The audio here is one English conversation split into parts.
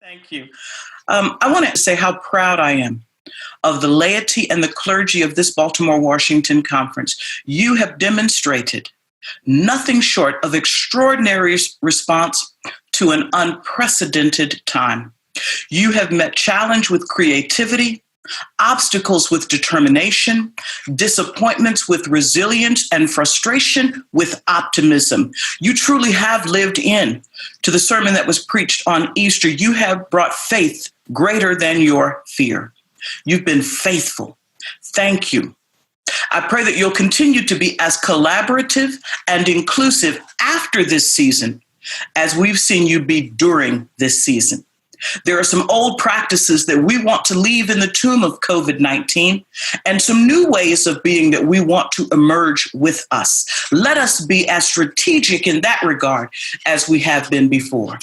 Thank you. I want to say how proud I am of the laity and the clergy of this Baltimore-Washington conference. You have demonstrated nothing short of extraordinary response to an unprecedented time. You have met challenge with creativity, obstacles with determination, disappointments with resilience, and frustration with optimism. You truly have lived in to the sermon that was preached on Easter. You have brought faith greater than your fear. You've been faithful. Thank you. I pray that you'll continue to be as collaborative and inclusive after this season as we've seen you be during this season. There are some old practices that we want to leave in the tomb of COVID-19 and some new ways of being that we want to emerge with us. Let us be as strategic in that regard as we have been before.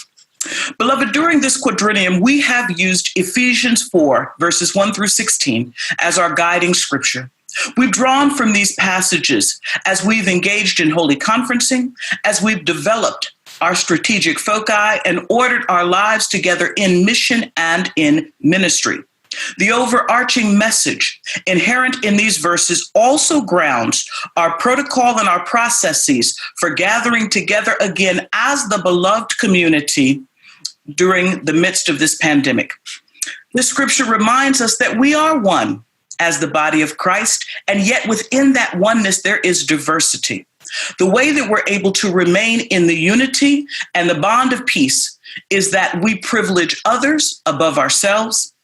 Beloved, during this quadrennium, we have used Ephesians 4, verses 1 through 16 as our guiding scripture. We've drawn from these passages as we've engaged in holy conferencing, as we've developed our strategic foci and ordered our lives together in mission and in ministry. The overarching message inherent in these verses also grounds our protocol and our processes for gathering together again as the beloved community during the midst of this pandemic. This scripture reminds us that we are one as the body of Christ, and yet within that oneness there is diversity. The way that we're able to remain in the unity and the bond of peace is that we privilege others above ourselves,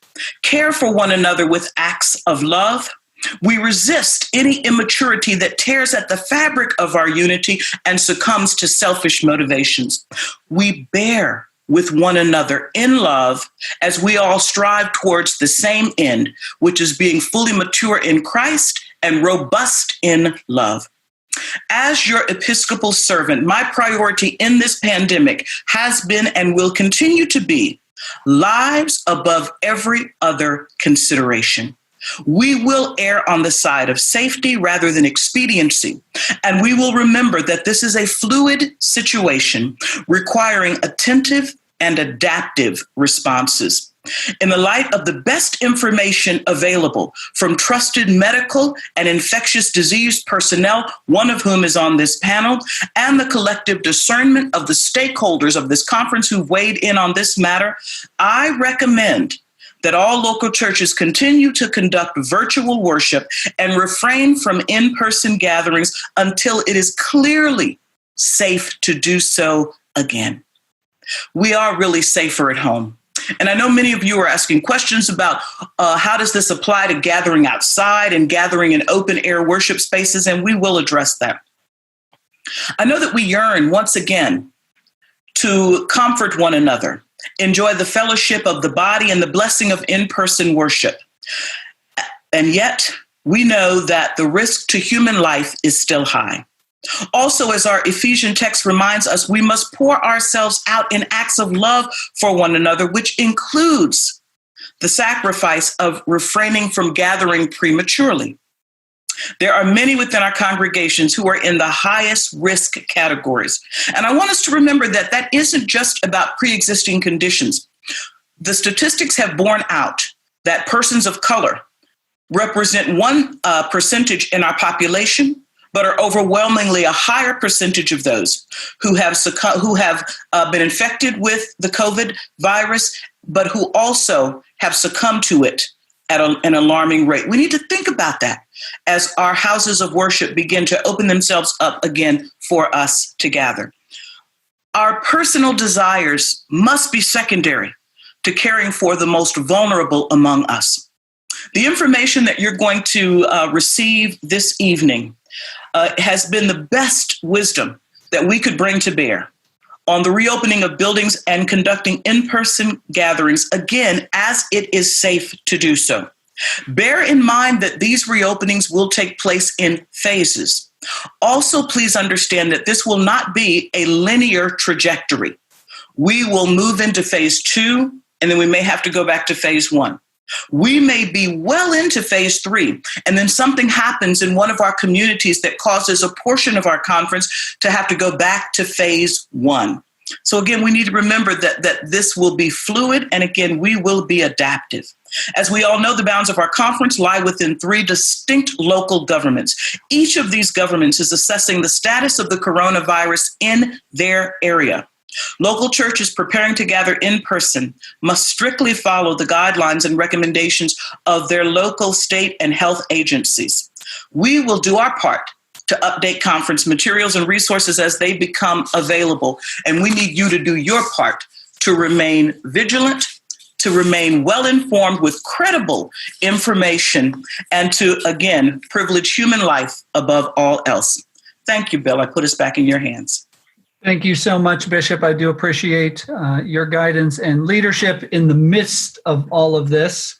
care for one another with acts of love. We resist any immaturity that tears at the fabric of our unity and succumbs to selfish motivations. We bear with one another in love as we all strive towards the same end, which is being fully mature in Christ and robust in love. As your Episcopal servant, my priority in this pandemic has been and will continue to be lives above every other consideration. We will err on the side of safety rather than expediency, and we will remember that this is a fluid situation requiring attentive and adaptive responses. In the light of the best information available from trusted medical and infectious disease personnel, one of whom is on this panel, and the collective discernment of the stakeholders of this conference who weighed in on this matter, I recommend that all local churches continue to conduct virtual worship and refrain from in-person gatherings until it is clearly safe to do so again. We are really safer at home. And I know many of you are asking questions about how does this apply to gathering outside and gathering in open air worship spaces, and we will address that. I know that we yearn once again to comfort one another, enjoy the fellowship of the body and the blessing of in-person worship. And yet we know that the risk to human life is still high. Also, as our Ephesian text reminds us, we must pour ourselves out in acts of love for one another, which includes the sacrifice of refraining from gathering prematurely. There are many within our congregations who are in the highest risk categories. And I want us to remember that that isn't just about pre-existing conditions. The statistics have borne out that persons of color represent one percentage in our population, but are overwhelmingly a higher percentage of those who have been infected with the COVID virus, but who also have succumbed to it at an alarming rate. We need to think about that as our houses of worship begin to open themselves up again for us to gather. Our personal desires must be secondary to caring for the most vulnerable among us. The information that you're going to receive this evening has been the best wisdom that we could bring to bear on the reopening of buildings and conducting in-person gatherings, again, as it is safe to do so. Bear in mind that these reopenings will take place in phases. Also, please understand that this will not be a linear trajectory. We will move into phase 2, and then we may have to go back to phase 1. We may be well into phase 3, and then something happens in one of our communities that causes a portion of our conference to have to go back to phase 1. So again, we need to remember that this will be fluid, and again, we will be adaptive. As we all know, the bounds of our conference lie within 3 distinct local governments. Each of these governments is assessing the status of the coronavirus in their area. Local churches preparing to gather in person must strictly follow the guidelines and recommendations of their local state and health agencies. We will do our part to update conference materials and resources as they become available. And we need you to do your part to remain vigilant, to remain well-informed with credible information, and to, again, privilege human life above all else. Thank you, Bill. I put us back in your hands. Thank you so much, Bishop. I do appreciate your guidance and leadership in the midst of all of this.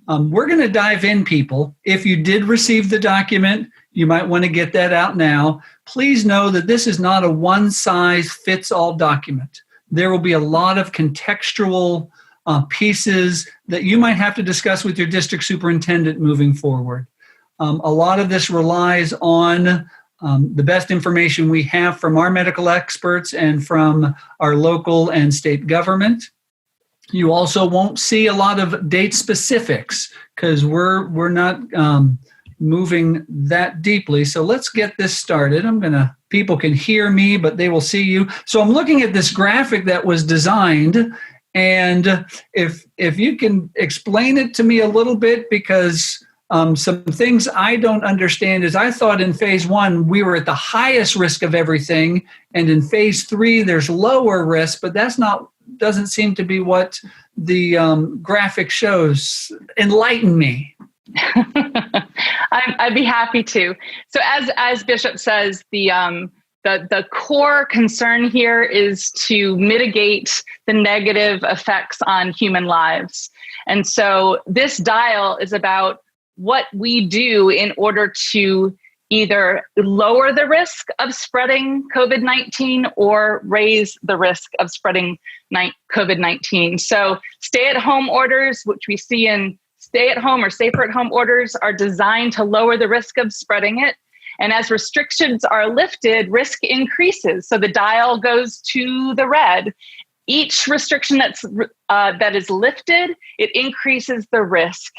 We're going to dive in, people. If you did receive the document, you might want to get that out now. Please know that this is not a one-size-fits-all document. There will be a lot of contextual pieces that you might have to discuss with your district superintendent moving forward. A lot of this relies on the best information we have from our medical experts and from our local and state government. You also won't see a lot of date specifics because we're not moving that deeply. So let's get this started. People can hear me, but they will see you. So I'm looking at this graphic that was designed, and if you can explain it to me a little bit, because some things I don't understand is I thought in phase 1, we were at the highest risk of everything. And in phase 3, there's lower risk, but doesn't seem to be what the graphic shows. Enlighten me. I'd be happy to. So as Bishop says, the core concern here is to mitigate the negative effects on human lives. And so this dial is about what we do in order to either lower the risk of spreading COVID-19 or raise the risk of spreading COVID-19. So stay-at-home orders, which we see in stay-at-home or safer-at-home orders, are designed to lower the risk of spreading it. And as restrictions are lifted, risk increases. So the dial goes to the red. Each restriction that is lifted, it increases the risk.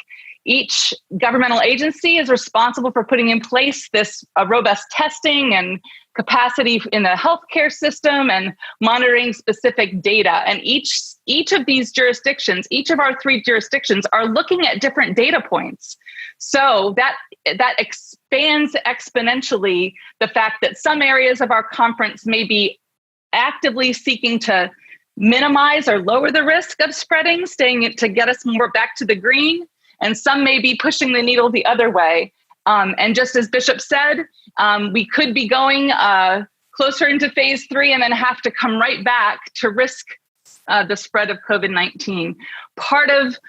Each governmental agency is responsible for putting in place this robust testing and capacity in the healthcare system and monitoring specific data. And each of these jurisdictions, each of our 3 jurisdictions, are looking at different data points. So that expands exponentially the fact that some areas of our conference may be actively seeking to minimize or lower the risk of spreading, to get us more back to the green. And some may be pushing the needle the other way. And just as Bishop said, we could be going closer into phase 3 and then have to come right back to risk the spread of COVID-19. Part of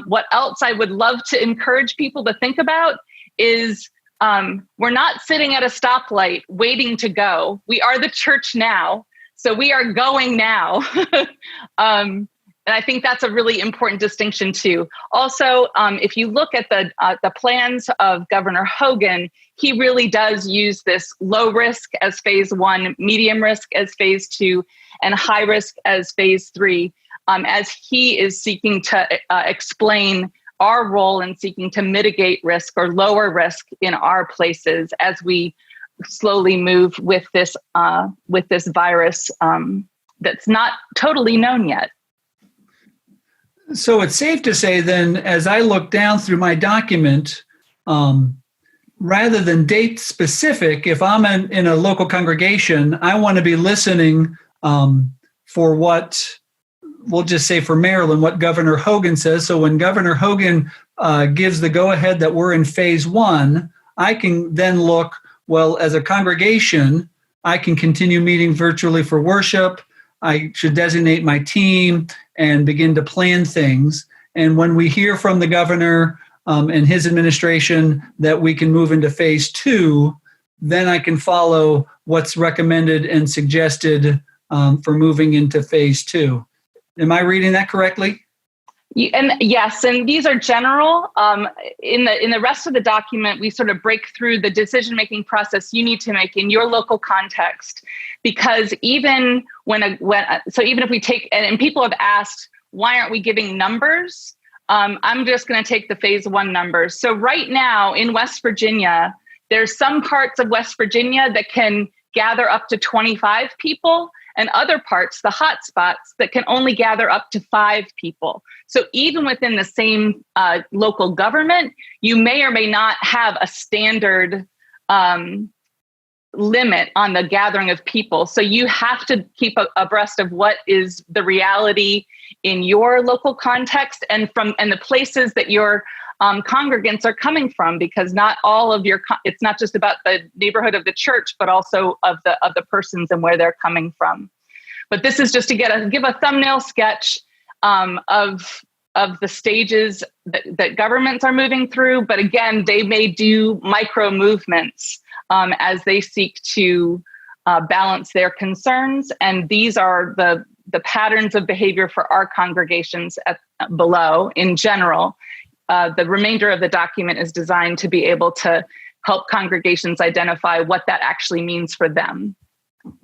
what else I would love to encourage people to think about is we're not sitting at a stoplight waiting to go. We are the church now, so we are going now. And I think that's a really important distinction too. Also, if you look at the plans of Governor Hogan, he really does use this low risk as phase 1, medium risk as phase 2, and high risk as phase 3, as he is seeking to explain our role in seeking to mitigate risk or lower risk in our places as we slowly move with this virus that's not totally known yet. So it's safe to say then, as I look down through my document, rather than date specific, if I'm in a local congregation, I want to be listening for what, we'll just say for Maryland, what Governor Hogan says. So when Governor Hogan gives the go-ahead that we're in phase 1, I can then look, well, as a congregation, I can continue meeting virtually for worship. I should designate my team and begin to plan things. And when we hear from the governor and his administration that we can move into phase 2, then I can follow what's recommended and suggested for moving into phase 2. Am I reading that correctly? And yes, and these are general. In the rest of the document, we sort of break through the decision-making process you need to make in your local context, because even even if we take, and people have asked, why aren't we giving numbers? I'm just going to take the phase 1 numbers. So right now in West Virginia, there's some parts of West Virginia that can gather up to 25 people, and other parts, the hot spots, that can only gather up to 5 people. So even within the same local government, you may or may not have a standard limit on the gathering of people. So you have to keep abreast of what is the reality in your local context and the places that your congregants are coming from, because not all of it's not just about the neighborhood of the church, but also of the persons and where they're coming from. But this is just to give a thumbnail sketch of the stages that governments are moving through. But again, they may do micro movements as they seek to balance their concerns. And these are the patterns of behavior for our congregations below in general. The remainder of the document is designed to be able to help congregations identify what that actually means for them.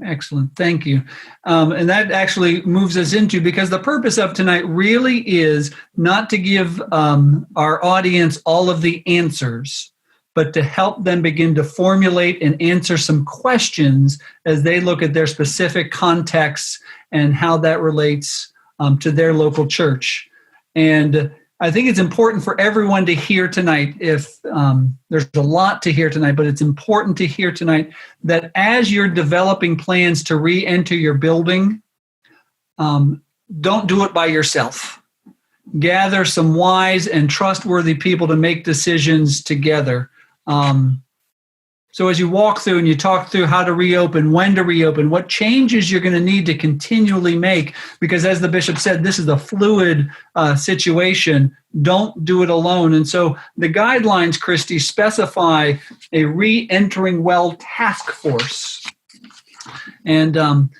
Excellent. Thank you. And that actually moves us into, because the purpose of tonight really is not to give our audience all of the answers, but to help them begin to formulate and answer some questions as they look at their specific contexts and how that relates to their local church. And I think it's important for everyone to hear tonight, if there's a lot to hear tonight, but it's important to hear tonight that as you're developing plans to re-enter your building, don't do it by yourself. Gather some wise and trustworthy people to make decisions together. So as you walk through and you talk through how to reopen, when to reopen, what changes you're going to need to continually make, because as the bishop said, this is a fluid situation. Don't do it alone. And so the guidelines, Christie, specify a re-entering well task force. And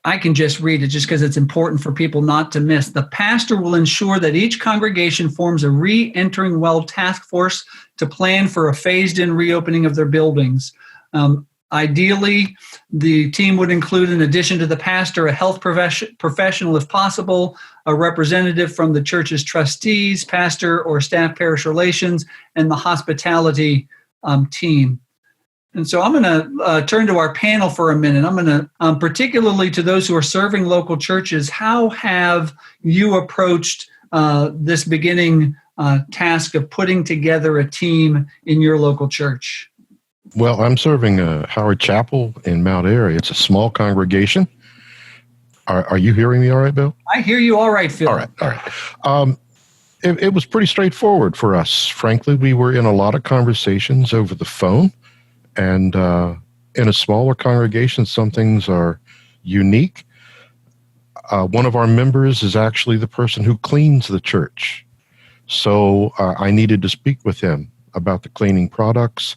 I can just read it just because it's important for people not to miss. The pastor will ensure that each congregation forms a re-entering well task force to plan for a phased-in reopening of their buildings. Ideally, the team would include, in addition to the pastor, a health professional if possible, a representative from the church's trustees, pastor or staff parish relations, and the hospitality team. And so I'm going to turn to our panel for a minute. I'm going to, particularly to those who are serving local churches, how have you approached this beginning task of putting together a team in your local church? Well, I'm serving Howard Chapel in Mount Airy. It's a small congregation. Are you hearing me all right, Bill? I hear you all right, Phil. All right. It was pretty straightforward for us. Frankly, we were in a lot of conversations over the phone. And in a smaller congregation, some things are unique. One of our members is actually the person who cleans the church. So I needed to speak with him about the cleaning products.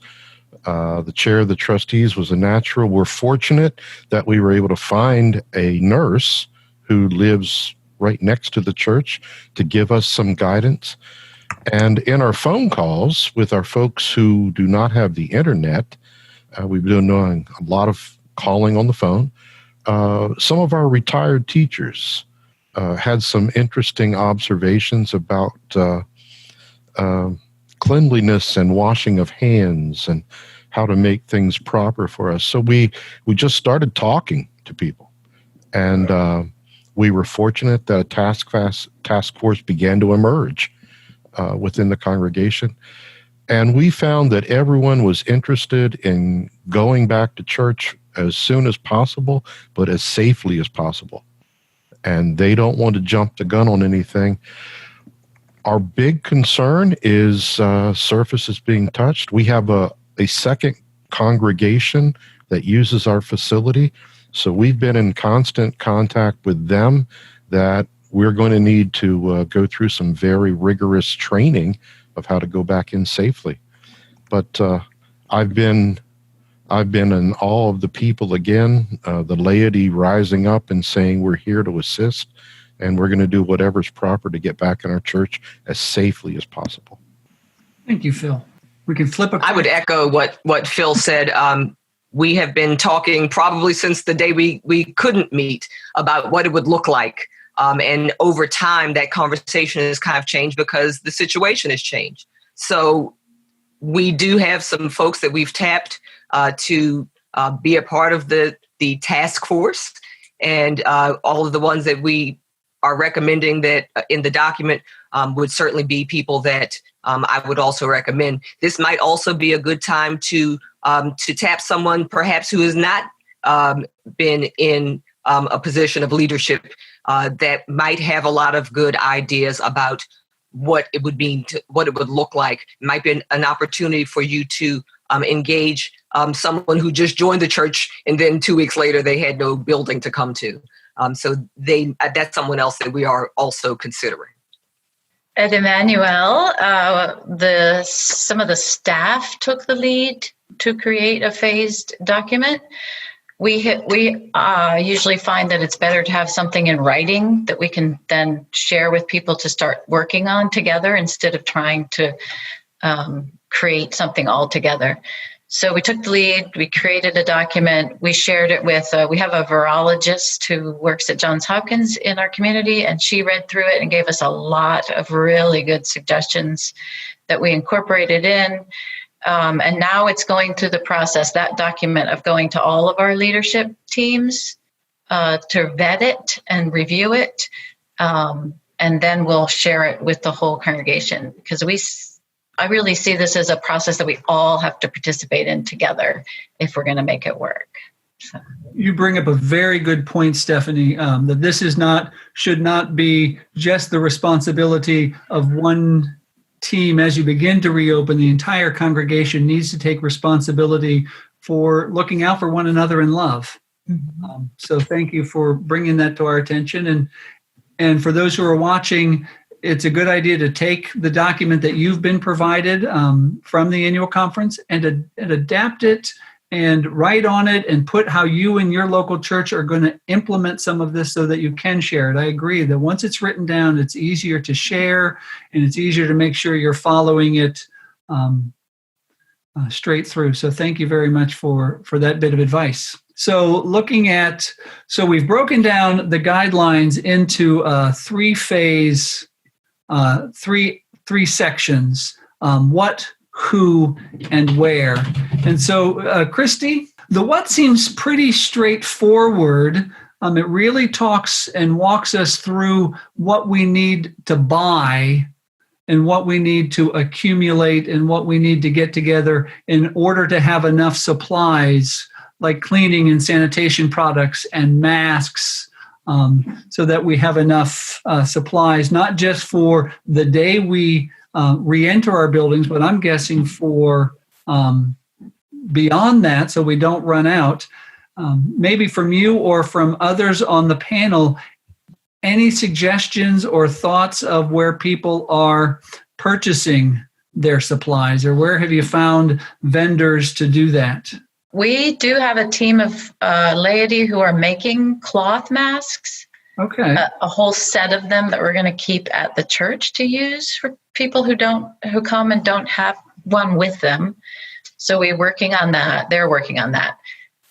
The chair of the trustees was a natural. We're fortunate that we were able to find a nurse who lives right next to the church to give us some guidance. And in our phone calls with our folks who do not have the internet, we've been doing a lot of calling on the phone. Some of our retired teachers had some interesting observations about cleanliness and washing of hands and how to make things proper for us. So we just started talking to people. And we were fortunate that a task force began to emerge within the congregation. And we found that everyone was interested in going back to church as soon as possible, but as safely as possible. And they don't want to jump the gun on anything. Our big concern is surfaces being touched. We have a second congregation that uses our facility. So we've been in constant contact with them that we're going to need to go through some very rigorous training of how to go back in safely. But I've been in awe of the people again, the laity rising up and saying we're here to assist, and we're going to do whatever's proper to get back in our church as safely as possible. Thank you, Phil. We can flip a coin. I would echo what Phil said. We have been talking probably since the day we couldn't meet about what it would look like. And over time, that conversation has kind of changed because the situation has changed. So we do have some folks that we've tapped to be a part of the task force. And all of the ones that we are recommending that in the document would certainly be people that I would also recommend. This might also be a good time to tap someone perhaps who has not been in a position of leadership that might have a lot of good ideas about what it would mean, what it would look like. It might be an opportunity for you to engage someone who just joined the church and then 2 weeks later they had no building to come to. So that's someone else that we are also considering. At Emmanuel, some of the staff took the lead to create a phased document. We usually find that it's better to have something in writing that we can then share with people to start working on together instead of trying to create something all together. So we took the lead, we created a document, we shared it with, we have a virologist who works at Johns Hopkins in our community, and she read through it and gave us a lot of really good suggestions that we incorporated in. And now it's going through the process, that document, of going to all of our leadership teams to vet it and review it. And then we'll share it with the whole congregation, because I really see this as a process that we all have to participate in together if we're going to make it work. So. You bring up a very good point, Stephanie, that this should not be just the responsibility of one team. As you begin to reopen, the entire congregation needs to take responsibility for looking out for one another in love. Mm-hmm. So thank you for bringing that to our attention. And for those who are watching, it's a good idea to take the document that you've been provided from the annual conference and adapt it and write on it and put how you and your local church are going to implement some of this so that you can share it. I agree that once it's written down, it's easier to share and it's easier to make sure you're following it straight through. So thank you very much for that bit of advice. So we've broken down the guidelines into three sections, what, who, and where. And so, Christie, the what seems pretty straightforward. It really talks and walks us through what we need to buy and what we need to accumulate and what we need to get together in order to have enough supplies like cleaning and sanitation products and masks, so that we have enough supplies, not just for the day we re-enter our buildings, but I'm guessing for beyond that, so we don't run out. Maybe from you or from others on the panel, any suggestions or thoughts of where people are purchasing their supplies, or where have you found vendors to do that? We do have a team of laity who are making cloth masks. Okay. A whole set of them that we're going to keep at the church to use for people who come and don't have one with them. So we're working on that. They're working on that.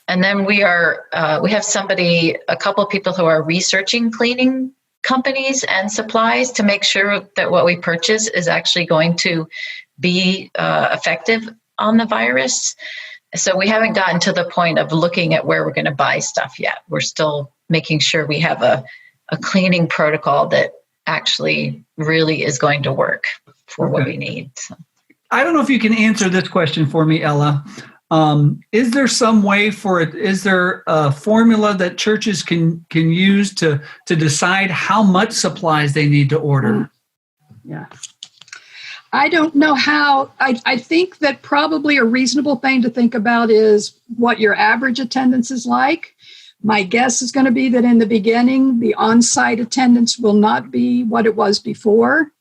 And then we have a couple of people who are researching cleaning companies and supplies to make sure that what we purchase is actually going to be effective on the virus. So we haven't gotten to the point of looking at where we're going to buy stuff yet. We're still making sure we have a cleaning protocol that actually really is going to work for what we need. So. I don't know if you can answer this question for me, Ella. Is there some way for it? Is there a formula that churches can use to decide how much supplies they need to order? Yeah. I don't know how. I think that probably a reasonable thing to think about is what your average attendance is like. My guess is going to be that in the beginning, the on-site attendance will not be what it was before.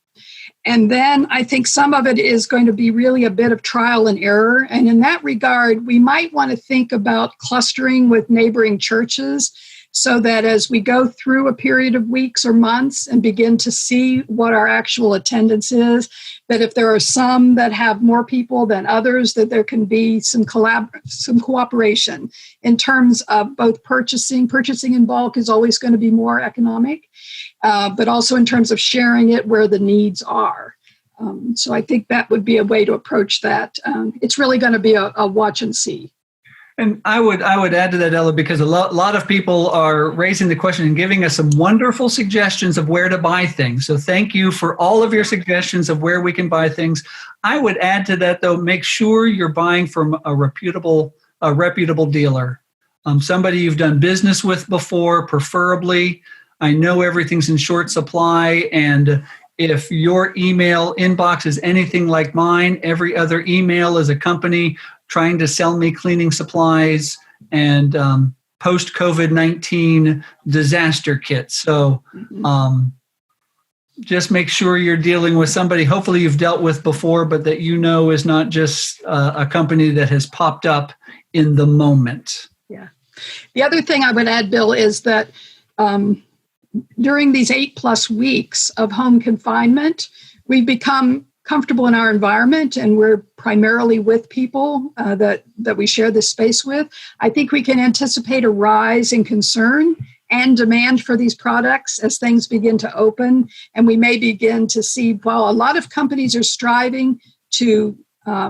And then I think some of it is going to be really a bit of trial and error. And in that regard, we might want to think about clustering with neighboring churches so that as we go through a period of weeks or months and begin to see what our actual attendance is, that if there are some that have more people than others, that there can be some cooperation in terms of both purchasing. Purchasing in bulk is always going to be more economic, but also in terms of sharing it where the needs are. So I think that would be a way to approach that. It's really going to be a watch and see. And I would add to that, Ella, because a lot of people are raising the question and giving us some wonderful suggestions of where to buy things. So thank you for all of your suggestions of where we can buy things. I would add to that, though, make sure you're buying from a reputable dealer, somebody you've done business with before, preferably. I know everything's in short supply, and if your email inbox is anything like mine, every other email is a company trying to sell me cleaning supplies and post-COVID-19 disaster kits. So just make sure you're dealing with somebody hopefully you've dealt with before, but that you know is not just a company that has popped up in the moment. Yeah. The other thing I would add, Bill, is that during these 8+ weeks of home confinement, we've become comfortable in our environment, and we're primarily with people that we share this space with. I think we can anticipate a rise in concern and demand for these products as things begin to open, and we may begin to see, while a lot of companies are striving to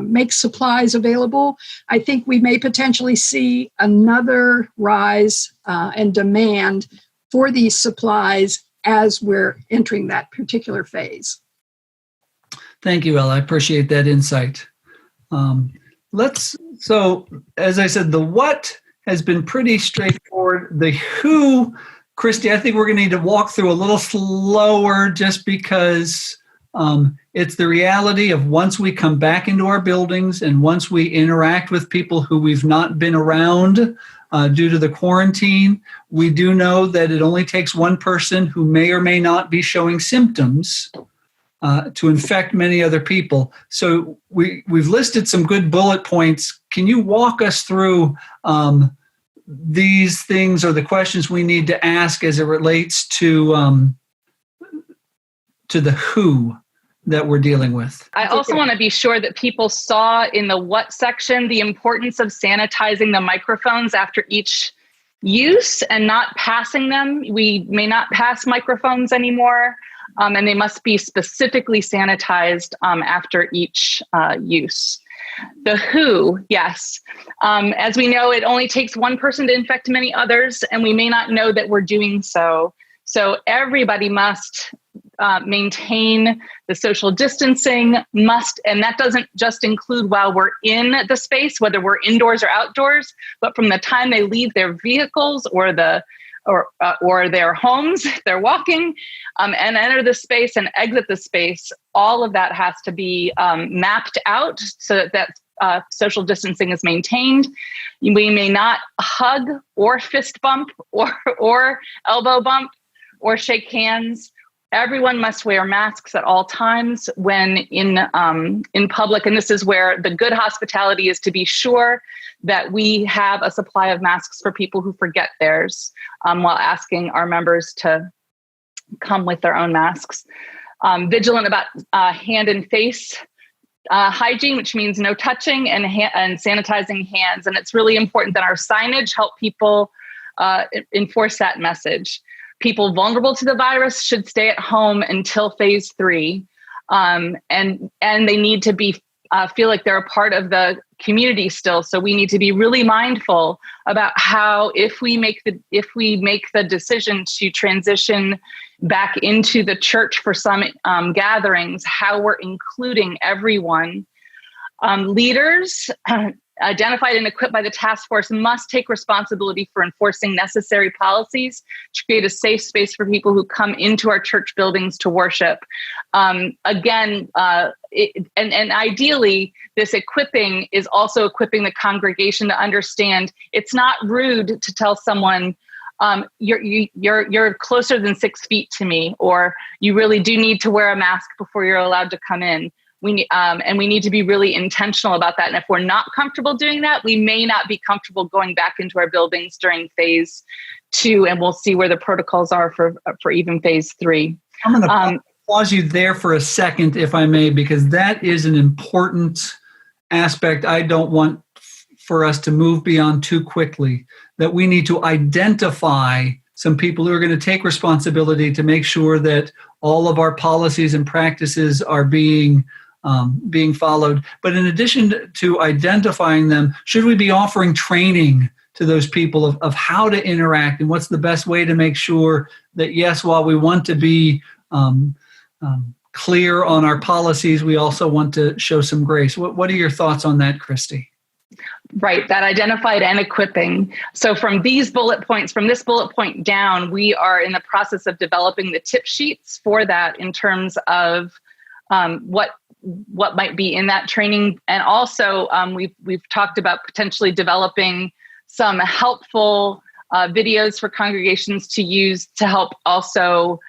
make supplies available, I think we may potentially see another rise and demand for these supplies as we're entering that particular phase. Thank you, Ella. I appreciate that insight. So as I said, the what has been pretty straightforward. The who, Christie, I think we're going to need to walk through a little slower just because it's the reality of once we come back into our buildings and once we interact with people who we've not been around due to the quarantine, we do know that it only takes one person who may or may not be showing symptoms to infect many other people. So we've listed some good bullet points. Can you walk us through these things or the questions we need to ask as it relates to the who that we're dealing with? I also want to be sure that people saw in the what section the importance of sanitizing the microphones after each use and not passing them. We may not pass microphones anymore. And they must be specifically sanitized after each use. The who, yes. As we know, it only takes one person to infect many others, and we may not know that we're doing so. So everybody must maintain the social distancing, and that doesn't just include while we're in the space, whether we're indoors or outdoors, but from the time they leave their vehicles or their homes, if they're walking, and enter the space and exit the space. All of that has to be mapped out so that social distancing is maintained. We may not hug or fist bump or elbow bump or shake hands. Everyone must wear masks at all times when in public, and this is where the good hospitality is to be sure that we have a supply of masks for people who forget theirs, while asking our members to come with their own masks. Vigilant about hand and face hygiene, which means no touching and sanitizing hands. And it's really important that our signage help people enforce that message. People vulnerable to the virus should stay at home until phase 3. And they need to be feel like they're a part of the community still. So we need to be really mindful about how, if we make the decision to transition back into the church for some gatherings, how we're including everyone. Leaders identified and equipped by the task force must take responsibility for enforcing necessary policies to create a safe space for people who come into our church buildings to worship. And ideally, this equipping is also equipping the congregation to understand it's not rude to tell someone, you're closer than 6 feet to me, or you really do need to wear a mask before you're allowed to come in. We need to be really intentional about that. And if we're not comfortable doing that, we may not be comfortable going back into our buildings during phase 2, and we'll see where the protocols are for even phase 3. I'm going to pause you there for a second, if I may, because that is an important aspect I don't want for us to move beyond too quickly, that we need to identify some people who are going to take responsibility to make sure that all of our policies and practices are being followed. But in addition to identifying them, should we be offering training to those people of how to interact and what's the best way to make sure that, yes, while we want to be clear on our policies, we also want to show some grace. What are your thoughts on that, Christie? Right, that identified and equipping. So from this bullet point down, we are in the process of developing the tip sheets for that in terms of what might be in that training. And also we've talked about potentially developing some helpful videos for congregations to use to help also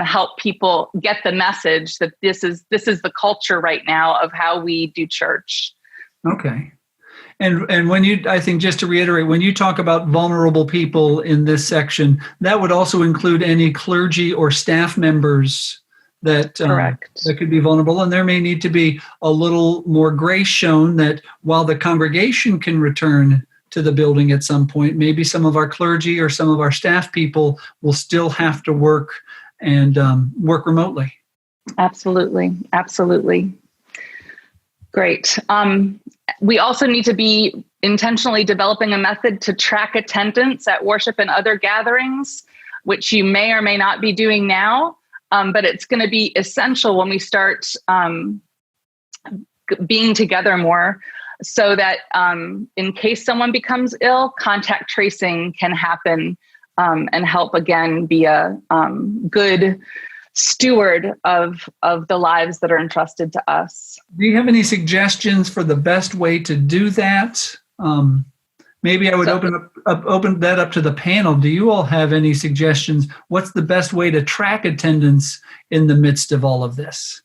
help people get the message that this is the culture right now of how we do church. Okay. And when I think just to reiterate, when you talk about vulnerable people in this section, that would also include any clergy or staff members that could be vulnerable. And there may need to be a little more grace shown that while the congregation can return to the building at some point, maybe some of our clergy or some of our staff people will still have to work and work remotely. Absolutely. Great. We also need to be intentionally developing a method to track attendance at worship and other gatherings, which you may or may not be doing now, but it's going to be essential when we start being together more, so that in case someone becomes ill, contact tracing can happen and help, again, be a good steward of the lives that are entrusted to us. Do you have any suggestions for the best way to do that? Maybe I would open that up to the panel. Do you all have any suggestions? What's the best way to track attendance in the midst of all of this?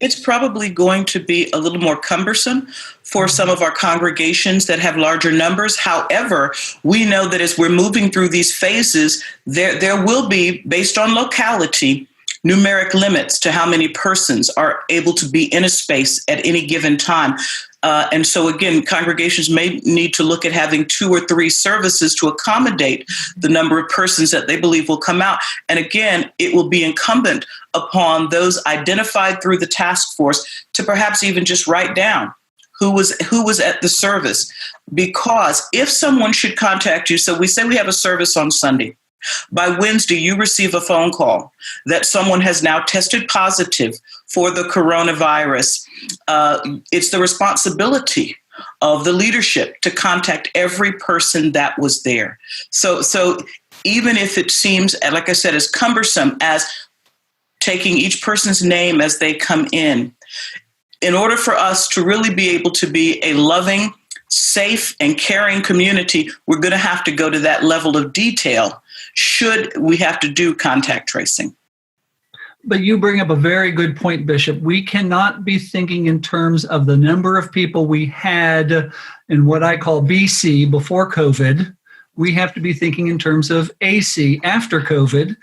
It's probably going to be a little more cumbersome for some of our congregations that have larger numbers. However, we know that as we're moving through these phases, there will be, based on locality, numeric limits to how many persons are able to be in a space at any given time. And so, again, congregations may need to look at having 2 or 3 services to accommodate the number of persons that they believe will come out. And again, it will be incumbent upon those identified through the task force to perhaps even just write down who was at the service. Because if someone should contact you, so we say we have a service on Sunday. By Wednesday, you receive a phone call that someone has now tested positive for the coronavirus. It's the responsibility of the leadership to contact every person that was there. So even if it seems, like I said, as cumbersome as taking each person's name as they come in order for us to really be able to be a loving, safe, and caring community, we're going to have to go to that level of detail should we have to do contact tracing. But you bring up a very good point, Bishop. We cannot be thinking in terms of the number of people we had in what I call BC, before COVID. We have to be thinking in terms of AC, after COVID.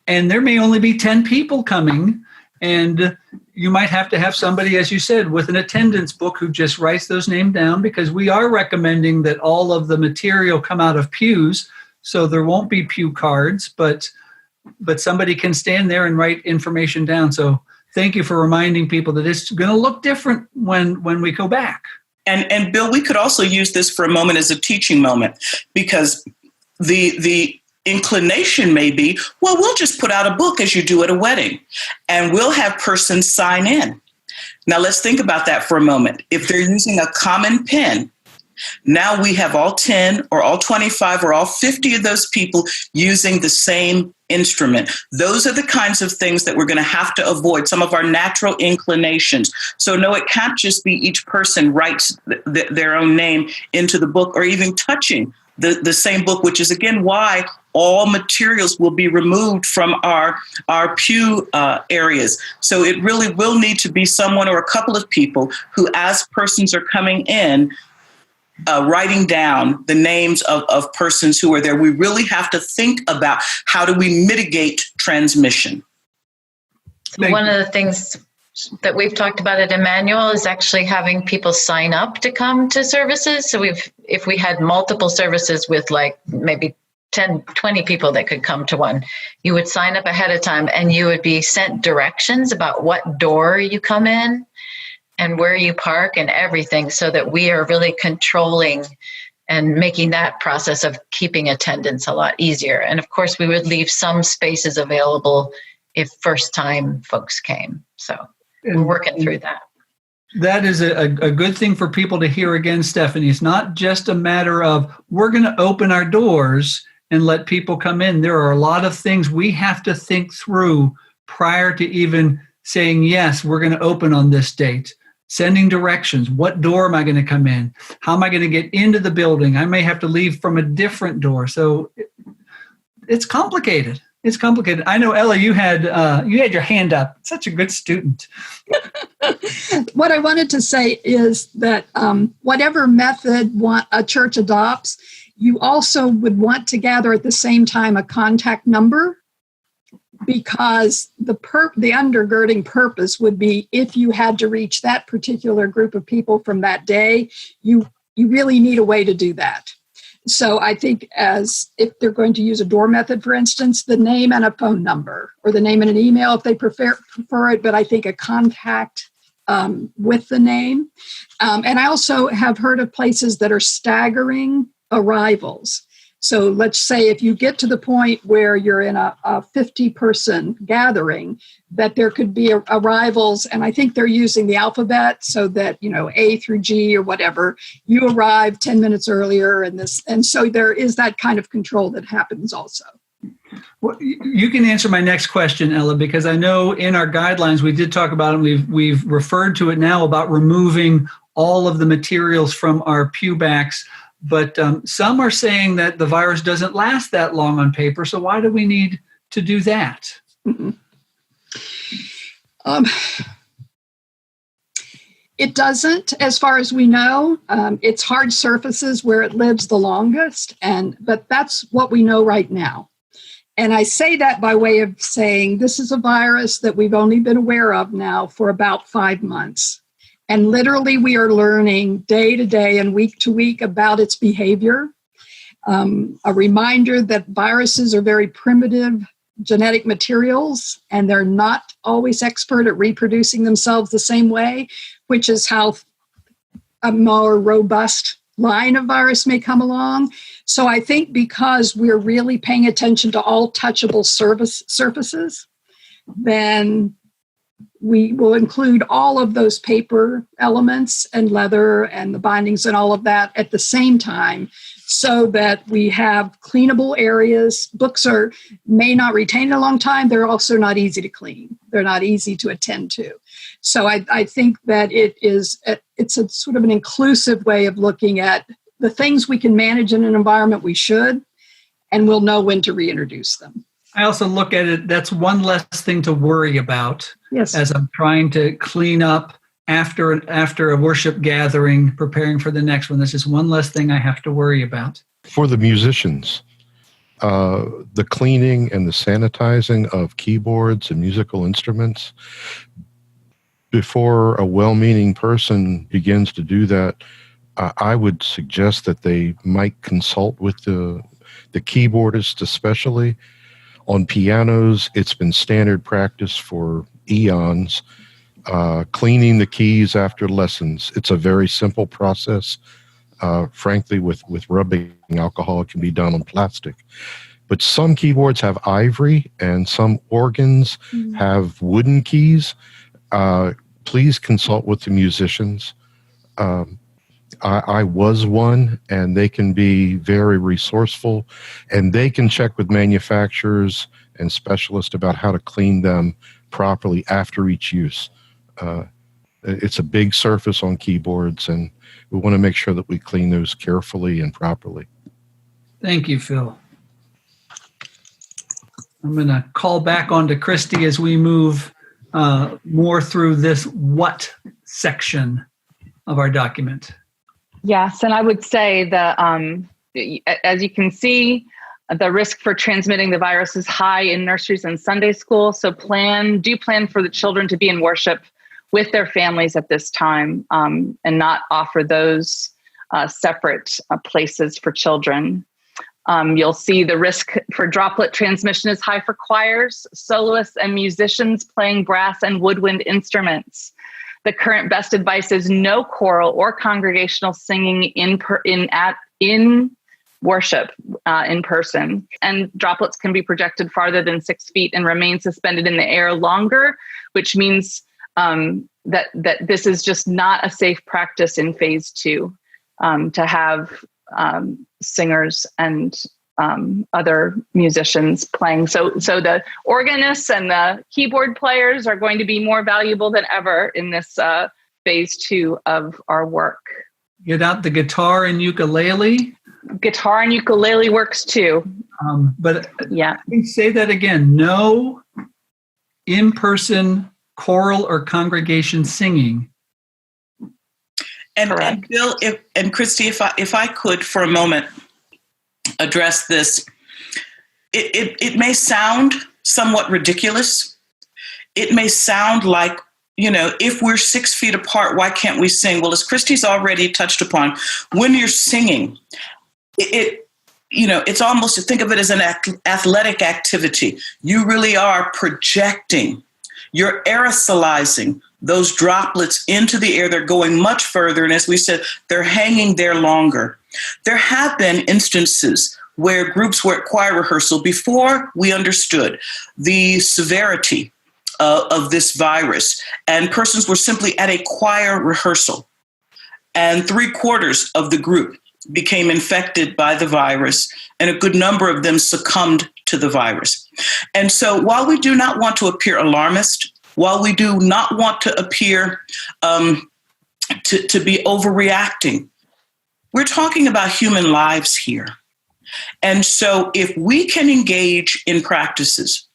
And there may only be 10 people coming. And you might have to have somebody, as you said, with an attendance book who just writes those names down, because we are recommending that all of the material come out of pews. So there won't be pew cards, but somebody can stand there and write information down. So thank you for reminding people that it's going to look different when we go back. And Bill, we could also use this for a moment as a teaching moment, because the inclination may be, well, we'll just put out a book as you do at a wedding, and we'll have persons sign in. Now let's think about that for a moment. If they're using a common pen, now we have all 10 or all 25 or all 50 of those people using the same instrument. Those are the kinds of things that we're going to have to avoid, some of our natural inclinations. So no, it can't just be each person writes their own name into the book, or even touching the same book, which is, again, why all materials will be removed from our pew areas. So it really will need to be someone or a couple of people who, as persons are coming in, writing down the names of persons who are there. We really have to think about how do we mitigate transmission. One of the things that we've talked about at Emmanuel is actually having people sign up to come to services. So if we had multiple services with like maybe 10, 20 people that could come to one, you would sign up ahead of time and you would be sent directions about what door you come in and where you park and everything, so that we are really controlling and making that process of keeping attendance a lot easier. And of course, we would leave some spaces available if first time folks came. So we're working through that. That is a good thing for people to hear again, Stephanie. It's not just a matter of we're going to open our doors and let people come in. There are a lot of things we have to think through prior to even saying, yes, we're going to open on this date. Sending directions. What door am I going to come in? How am I going to get into the building? I may have to leave from a different door. So it's complicated. It's complicated. I know, Ella, you had your hand up. Such a good student. What I wanted to say is that whatever method a church adopts, you also would want to gather at the same time a contact number, because the undergirding purpose would be if you had to reach that particular group of people from that day, you really need a way to do that. So I think as if they're going to use a door method, for instance, the name and a phone number, or the name and an email if they prefer it, but I think a contact with the name. And I also have heard of places that are staggering arrivals. So let's say if you get to the point where you're in a 50-person gathering, that there could be arrivals, and I think they're using the alphabet so that, A through G or whatever, you arrive 10 minutes earlier, and so there is that kind of control that happens also. Well, you can answer my next question, Ella, because I know in our guidelines we did talk about it, and we've referred to it now about removing all of the materials from our pew backs. But some are saying that the virus doesn't last that long on paper, so why do we need to do that? Mm-hmm. It doesn't, as far as we know. It's hard surfaces where it lives the longest, but that's what we know right now. And I say that by way of saying this is a virus that we've only been aware of now for about 5 months. And literally, we are learning day to day and week to week about its behavior. A reminder that viruses are very primitive genetic materials, and they're not always expert at reproducing themselves the same way, which is how a more robust line of virus may come along. So I think because we're really paying attention to all touchable surfaces, then we will include all of those paper elements and leather and the bindings and all of that at the same time, so that we have cleanable areas. Books may not retain a long time. They're also not easy to clean. They're not easy to attend to. So I think that it's a sort of an inclusive way of looking at the things we can manage in an environment we should, and we'll know when to reintroduce them. I also look at it, that's one less thing to worry about. Yes. As I'm trying to clean up after a worship gathering, preparing for the next one. That's just one less thing I have to worry about. For the musicians, the cleaning and the sanitizing of keyboards and musical instruments, before a well-meaning person begins to do that, I would suggest that they might consult with the keyboardist especially. On pianos, it's been standard practice for eons, cleaning the keys after lessons. It's a very simple process. Frankly, with rubbing alcohol, it can be done on plastic. But some keyboards have ivory and some organs have wooden keys. Please consult with the musicians. I was one, and they can be very resourceful, and they can check with manufacturers and specialists about how to clean them properly after each use. It's a big surface on keyboards, and we want to make sure that we clean those carefully and properly. Thank you, Phil. I'm going to call back on to Christie as we move more through this what section of our document. Yes, and I would say that as you can see, the risk for transmitting the virus is high in nurseries and Sunday school. So do plan for the children to be in worship with their families at this time, and not offer those separate places for children. You'll see the risk for droplet transmission is high for choirs, soloists, and musicians playing brass and woodwind instruments. The current best advice is no choral or congregational singing in worship in person. And droplets can be projected farther than 6 feet and remain suspended in the air longer, which means that this is just not a safe practice in phase 2 to have singers and other musicians playing. So the organists and the keyboard players are going to be more valuable than ever in this phase 2 of our work. Get out the guitar and ukulele. Guitar and ukulele works too. But yeah, say that again. No in-person choral or congregation singing. And Bill, and Christie, if I could for a moment address this, it may sound somewhat ridiculous. It may sound like, if we're 6 feet apart, why can't we sing? Well, as Christie's already touched upon, when you're singing, it's almost, to think of it as an athletic activity. You really are projecting. You're aerosolizing those droplets into the air. They're going much further. And as we said, they're hanging there longer. There have been instances where groups were at choir rehearsal before we understood the severity of this virus. And persons were simply at a choir rehearsal. And 3/4 of the group became infected by the virus, and a good number of them succumbed to the virus. And so while we do not want to appear alarmist, while we do not want to appear to be overreacting, we're talking about human lives here. And so if we can engage in practices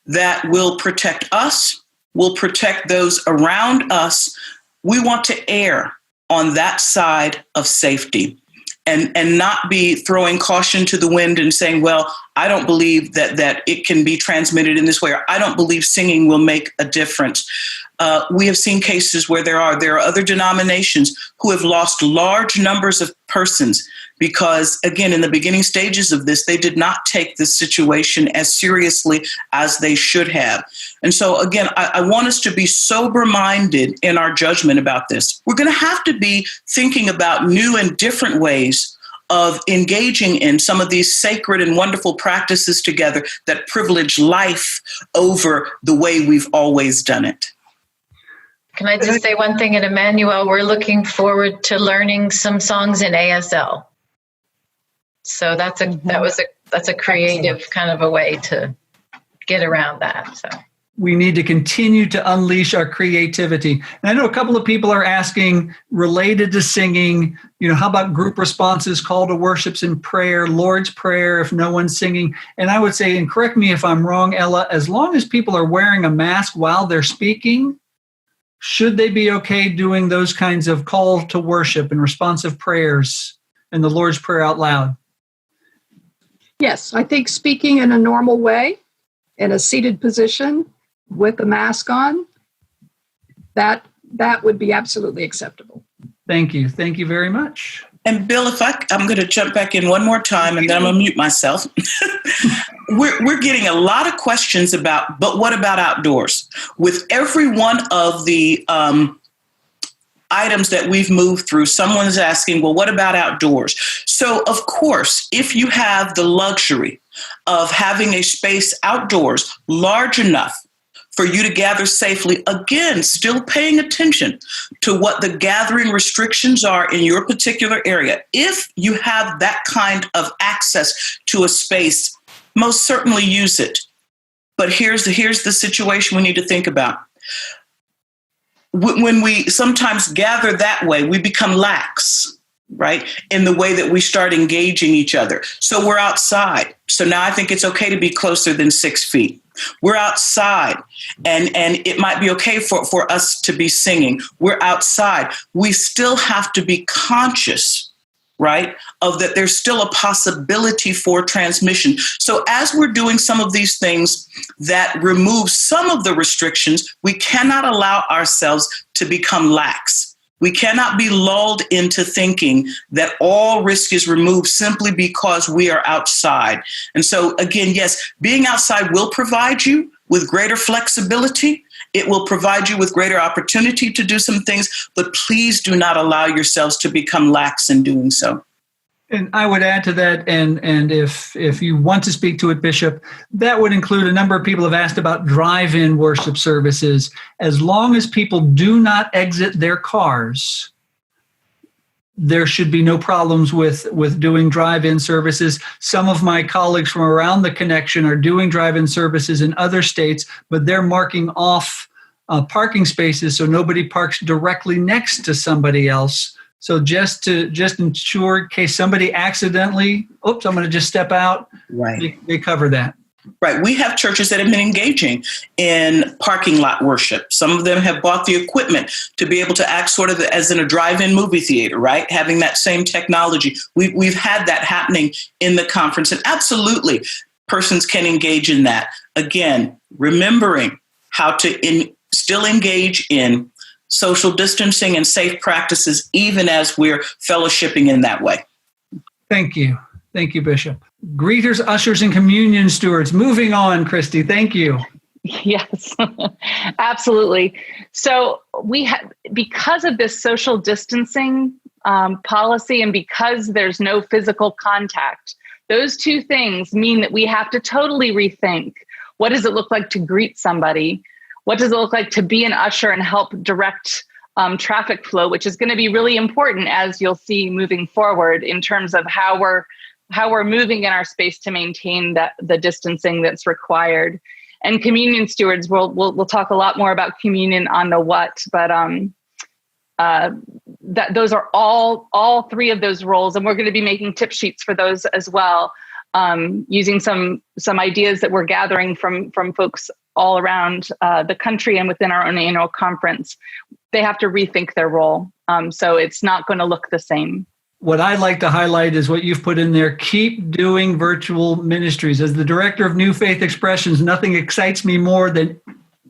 that will protect us, will protect those around us, we want to err on that side of safety. And not be throwing caution to the wind and saying, well, I don't believe that it can be transmitted in this way, or I don't believe singing will make a difference. We have seen cases where there are other denominations who have lost large numbers of persons because, again, in the beginning stages of this, they did not take this situation as seriously as they should have. And so, again, I want us to be sober-minded in our judgment about this. We're going to have to be thinking about new and different ways of engaging in some of these sacred and wonderful practices together that privilege life over the way we've always done it. Can I just say one thing at Emmanuel? We're looking forward to learning some songs in ASL. So that's a creative kind of a way to get around that. So we need to continue to unleash our creativity. And I know a couple of people are asking, related to singing, how about group responses, call to worships and prayer, Lord's Prayer if no one's singing? And I would say, and correct me if I'm wrong, Ella, as long as people are wearing a mask while they're speaking, should they be okay doing those kinds of call to worship and responsive prayers and the Lord's Prayer out loud? Yes, I think speaking in a normal way, in a seated position with a mask on, that would be absolutely acceptable. Thank you. Thank you very much. And Bill, I'm going to jump back in one more time, and then I'm going to mute myself. We're getting a lot of questions about, but what about outdoors? With every one of the items that we've moved through, someone's asking, well, what about outdoors? So, of course, if you have the luxury of having a space outdoors large enough for you to gather safely, again, still paying attention to what the gathering restrictions are in your particular area. If you have that kind of access to a space, most certainly use it. But here's the situation we need to think about. When we sometimes gather that way, we become lax. right? In the way that we start engaging each other. So we're outside. So now I think it's okay to be closer than 6 feet. We're outside, and it might be okay for us to be singing. We're outside. We still have to be conscious, right, of that there's still a possibility for transmission. So as we're doing some of these things that remove some of the restrictions, we cannot allow ourselves to become lax. We cannot be lulled into thinking that all risk is removed simply because we are outside. And so again, yes, being outside will provide you with greater flexibility. It will provide you with greater opportunity to do some things, but please do not allow yourselves to become lax in doing so. And I would add to that, and if you want to speak to it, Bishop, that would include a number of people have asked about drive-in worship services. As long as people do not exit their cars, there should be no problems with doing drive-in services. Some of my colleagues from around the connection are doing drive-in services in other states, but they're marking off parking spaces so nobody parks directly next to somebody else. So just ensure in case somebody accidentally, oops, I'm going to just step out. Right. They cover that. Right. We have churches that have been engaging in parking lot worship. Some of them have bought the equipment to be able to act sort of as in a drive-in movie theater, right? Having that same technology. We've had that happening in the conference, and absolutely persons can engage in that. Again, remembering how to still engage in social distancing and safe practices, even as we're fellowshipping in that way. Thank you. Thank you, Bishop. Greeters, ushers, and communion stewards. Moving on, Christie. Thank you. Yes, absolutely. So because of this social distancing policy, and because there's no physical contact, those two things mean that we have to totally rethink what does it look like to greet somebody. What does it look like to be an usher and help direct traffic flow, which is going to be really important, as you'll see moving forward, in terms of how we're moving in our space to maintain the distancing that's required. And communion stewards, we'll talk a lot more about communion on the what, but those are all three of those roles, and we're going to be making tip sheets for those as well, using some ideas that we're gathering from folks all around the country and within our own annual conference. They have to rethink their role. So it's not going to look the same. What I'd like to highlight is what you've put in there. Keep doing virtual ministries. As the director of New Faith Expressions, nothing excites me more than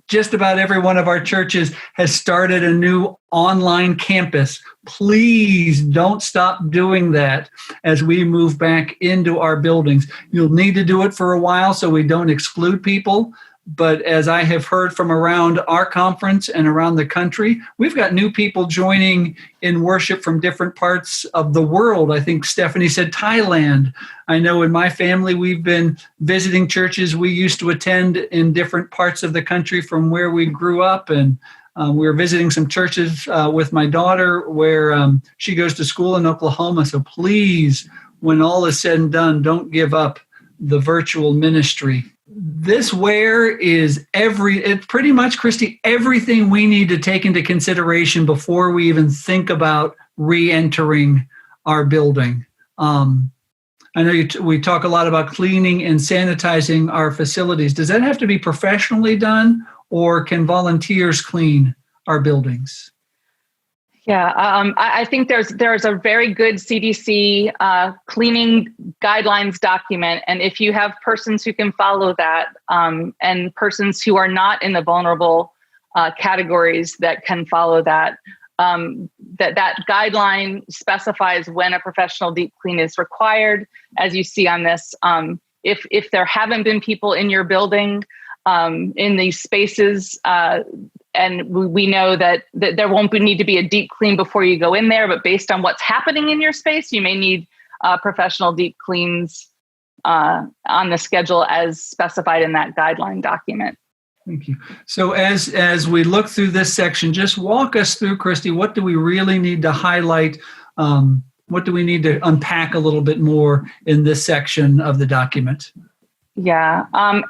just about every one of our churches has started a new online campus. Please don't stop doing that as we move back into our buildings. You'll need to do it for a while so we don't exclude people. But as I have heard from around our conference and around the country, we've got new people joining in worship from different parts of the world. I think Stephanie said Thailand. I know in my family, we've been visiting churches we used to attend in different parts of the country from where we grew up. And we were visiting some churches with my daughter where she goes to school in Oklahoma. So please, when all is said and done, don't give up the virtual ministry. This is it's pretty much, Christie, everything we need to take into consideration before we even think about re-entering our building. I know we talk a lot about cleaning and sanitizing our facilities. Does that have to be professionally done, or can volunteers clean our buildings? Yeah, I think there's a very good CDC cleaning guidelines document, and if you have persons who can follow that, and persons who are not in the vulnerable categories that can follow that, that guideline specifies when a professional deep clean is required. As you see on this, if there haven't been people in your building in these spaces, and we know that there won't need to be a deep clean before you go in there, but based on what's happening in your space, you may need professional deep cleans on the schedule as specified in that guideline document. Thank you. So as we look through this section, just walk us through, Christie, what do we really need to highlight? What do we need to unpack a little bit more in this section of the document? Yeah,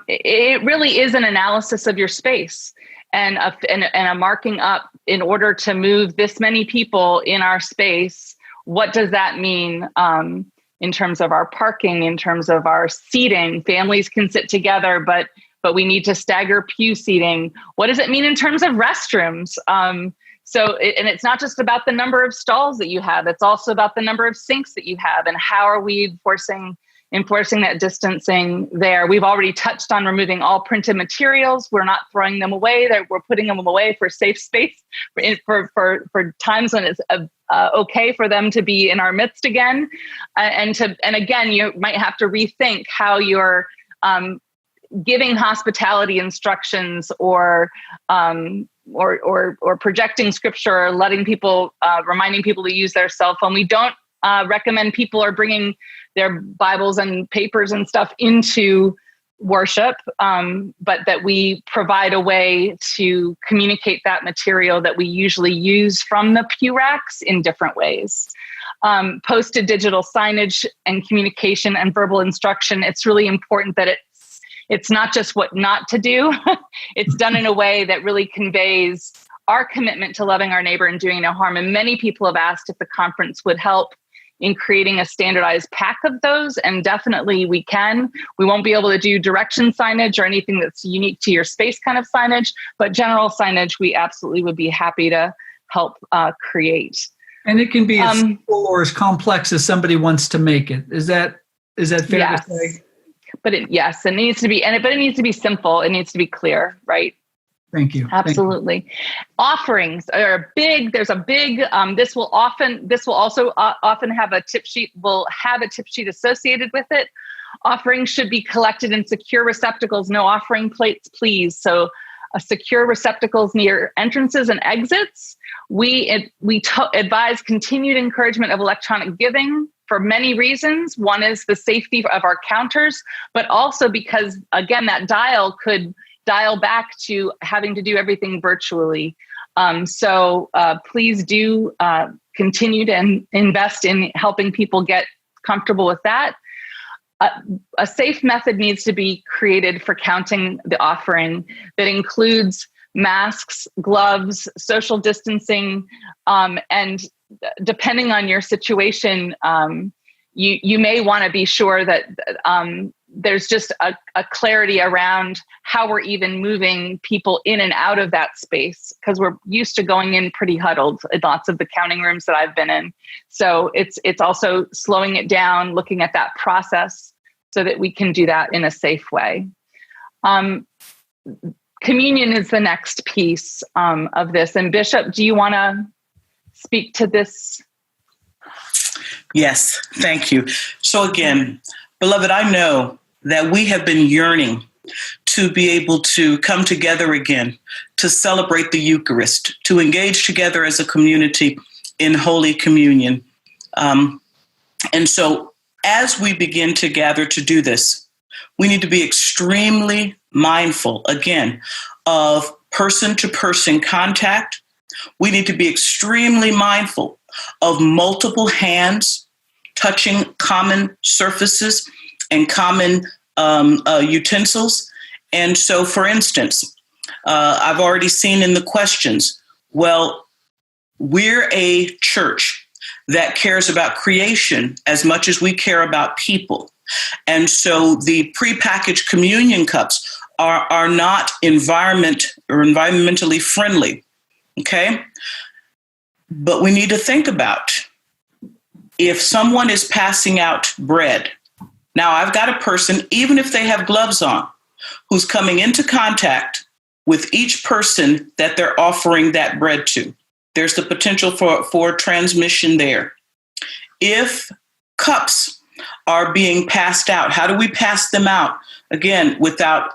it really is an analysis of your space and a marking up in order to move this many people in our space what does that mean in terms of our parking, in terms of our seating? Families can sit together, but we need to stagger pew seating. What does it mean in terms of restrooms? And it's not just about the number of stalls that you have, it's also about the number of sinks that you have, and how are we enforcing that distancing there. We've already touched on removing all printed materials. We're not throwing them away. We're putting them away for safe space for times when it's okay for them to be in our midst again. And again, you might have to rethink how you're giving hospitality instructions or projecting scripture, or letting people, reminding people to use their cell phone. We don't recommend people are bringing their Bibles and papers and stuff into worship, but that we provide a way to communicate that material that we usually use from the pew racks in different ways. Posted digital signage and communication and verbal instruction. It's really important that it's not just what not to do. It's done in a way that really conveys our commitment to loving our neighbor and doing no harm. And many people have asked if the conference would help in creating a standardized pack of those. And definitely we can. We won't be able to do direction signage or anything that's unique to your space kind of signage, but general signage, we absolutely would be happy to help create. And it can be as simple or as complex as somebody wants to make it. Is that fair yes. to say? But it needs to be, but it needs to be simple. It needs to be clear, right? Thank you. Absolutely. Thank you. Offerings are big. There's a big, this will also often have a tip sheet, associated with it. Offerings should be collected in secure receptacles, no offering plates, please. So secure receptacles near entrances and exits. We advise continued encouragement of electronic giving for many reasons. One is the safety of our counters, but also because, again, that dial could dial back to having to do everything virtually. So please do continue to invest in helping people get comfortable with that. A safe method needs to be created for counting the offering that includes masks, gloves, social distancing, and depending on your situation, you may want to be sure that there's just a clarity around how we're even moving people in and out of that space, because we're used to going in pretty huddled in lots of the counting rooms that I've been in. So it's also slowing it down, looking at that process so that we can do that in a safe way. Communion is the next piece of this. And Bishop, do you want to speak to this? Yes, thank you. So again, beloved, I know that we have been yearning to be able to come together again, to celebrate the Eucharist, to engage together as a community in Holy Communion. And so as we begin to gather to do this, we need to be extremely mindful, again, of person-to-person contact. We need to be extremely mindful of multiple hands touching common surfaces and common utensils. And so, for instance, I've already seen in the questions, well, we're a church that cares about creation as much as we care about people. And so the prepackaged communion cups are not environmentally friendly, okay? But we need to think about if someone is passing out bread. Now, I've got a person, even if they have gloves on, who's coming into contact with each person that they're offering that bread to. There's the potential for transmission there. If cups are being passed out, how do we pass them out? Again, without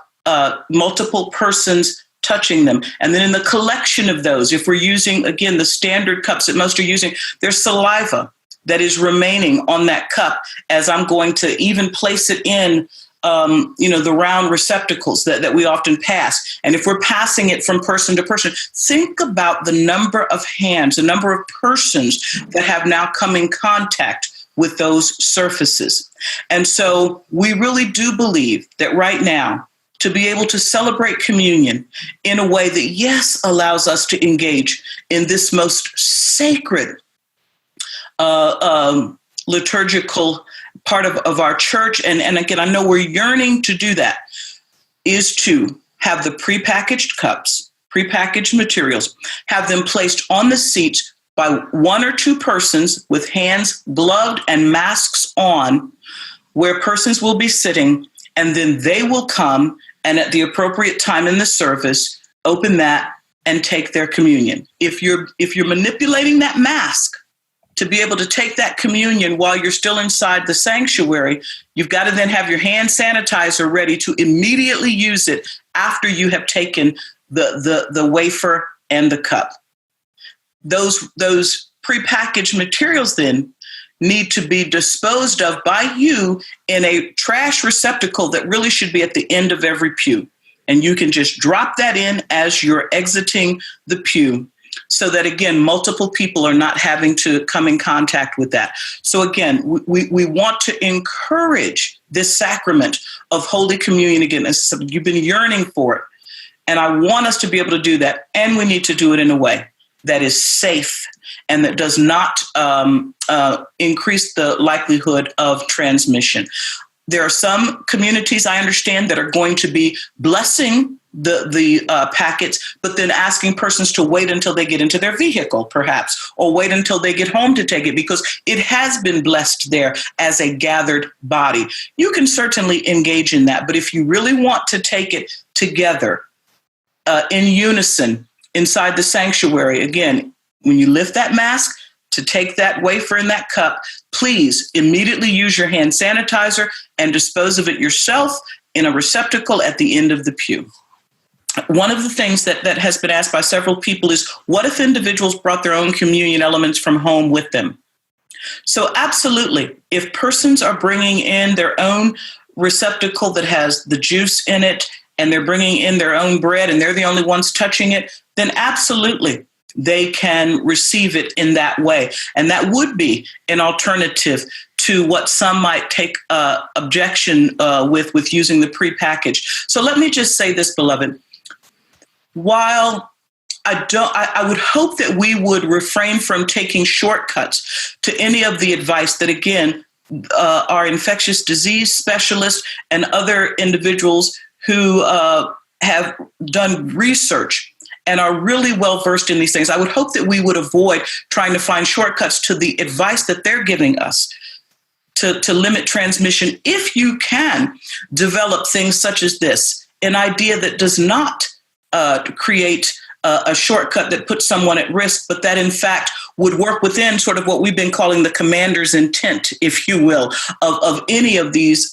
multiple persons touching them. And then in the collection of those, if we're using, again, the standard cups that most are using, there's saliva that is remaining on that cup as I'm going to even place it in, the round receptacles that we often pass. And if we're passing it from person to person, think about the number of hands, the number of persons that have now come in contact with those surfaces. And so we really do believe that right now, to be able to celebrate communion in a way that, yes, allows us to engage in this most sacred liturgical part of our church, and again, I know we're yearning to do that, is to have the prepackaged cups, prepackaged materials, have them placed on the seats by one or two persons with hands gloved and masks on, where persons will be sitting, and then they will come and at the appropriate time in the service, open that and take their communion. If you're manipulating that mask to be able to take that communion while you're still inside the sanctuary, you've got to then have your hand sanitizer ready to immediately use it after you have taken the wafer and the cup. Those prepackaged materials then need to be disposed of by you in a trash receptacle that really should be at the end of every pew. And you can just drop that in as you're exiting the pew, so that, again, multiple people are not having to come in contact with that. So again, we want to encourage this sacrament of Holy Communion again. You've been yearning for it. And I want us to be able to do that. And we need to do it in a way that is safe and that does not increase the likelihood of transmission. There are some communities, I understand, that are going to be blessing the packets, but then asking persons to wait until they get into their vehicle, perhaps, or wait until they get home to take it, because it has been blessed there as a gathered body. You can certainly engage in that, but if you really want to take it together in unison inside the sanctuary, again, when you lift that mask to take that wafer and that cup, please immediately use your hand sanitizer and dispose of it yourself in a receptacle at the end of the pew. One of the things that has been asked by several people is, what if individuals brought their own communion elements from home with them? So absolutely, if persons are bringing in their own receptacle that has the juice in it, and they're bringing in their own bread and they're the only ones touching it, then absolutely they can receive it in that way. And that would be an alternative to what some might take objection with using the prepackaged. So let me just say this, beloved. While I would hope that we would refrain from taking shortcuts to any of the advice that, again, our infectious disease specialists and other individuals who have done research and are really well versed in these things, I would hope that we would avoid trying to find shortcuts to the advice that they're giving us to limit transmission. If you can develop things such as this, an idea that does not create a shortcut that puts someone at risk, but that in fact would work within sort of what we've been calling the commander's intent, if you will, of any of these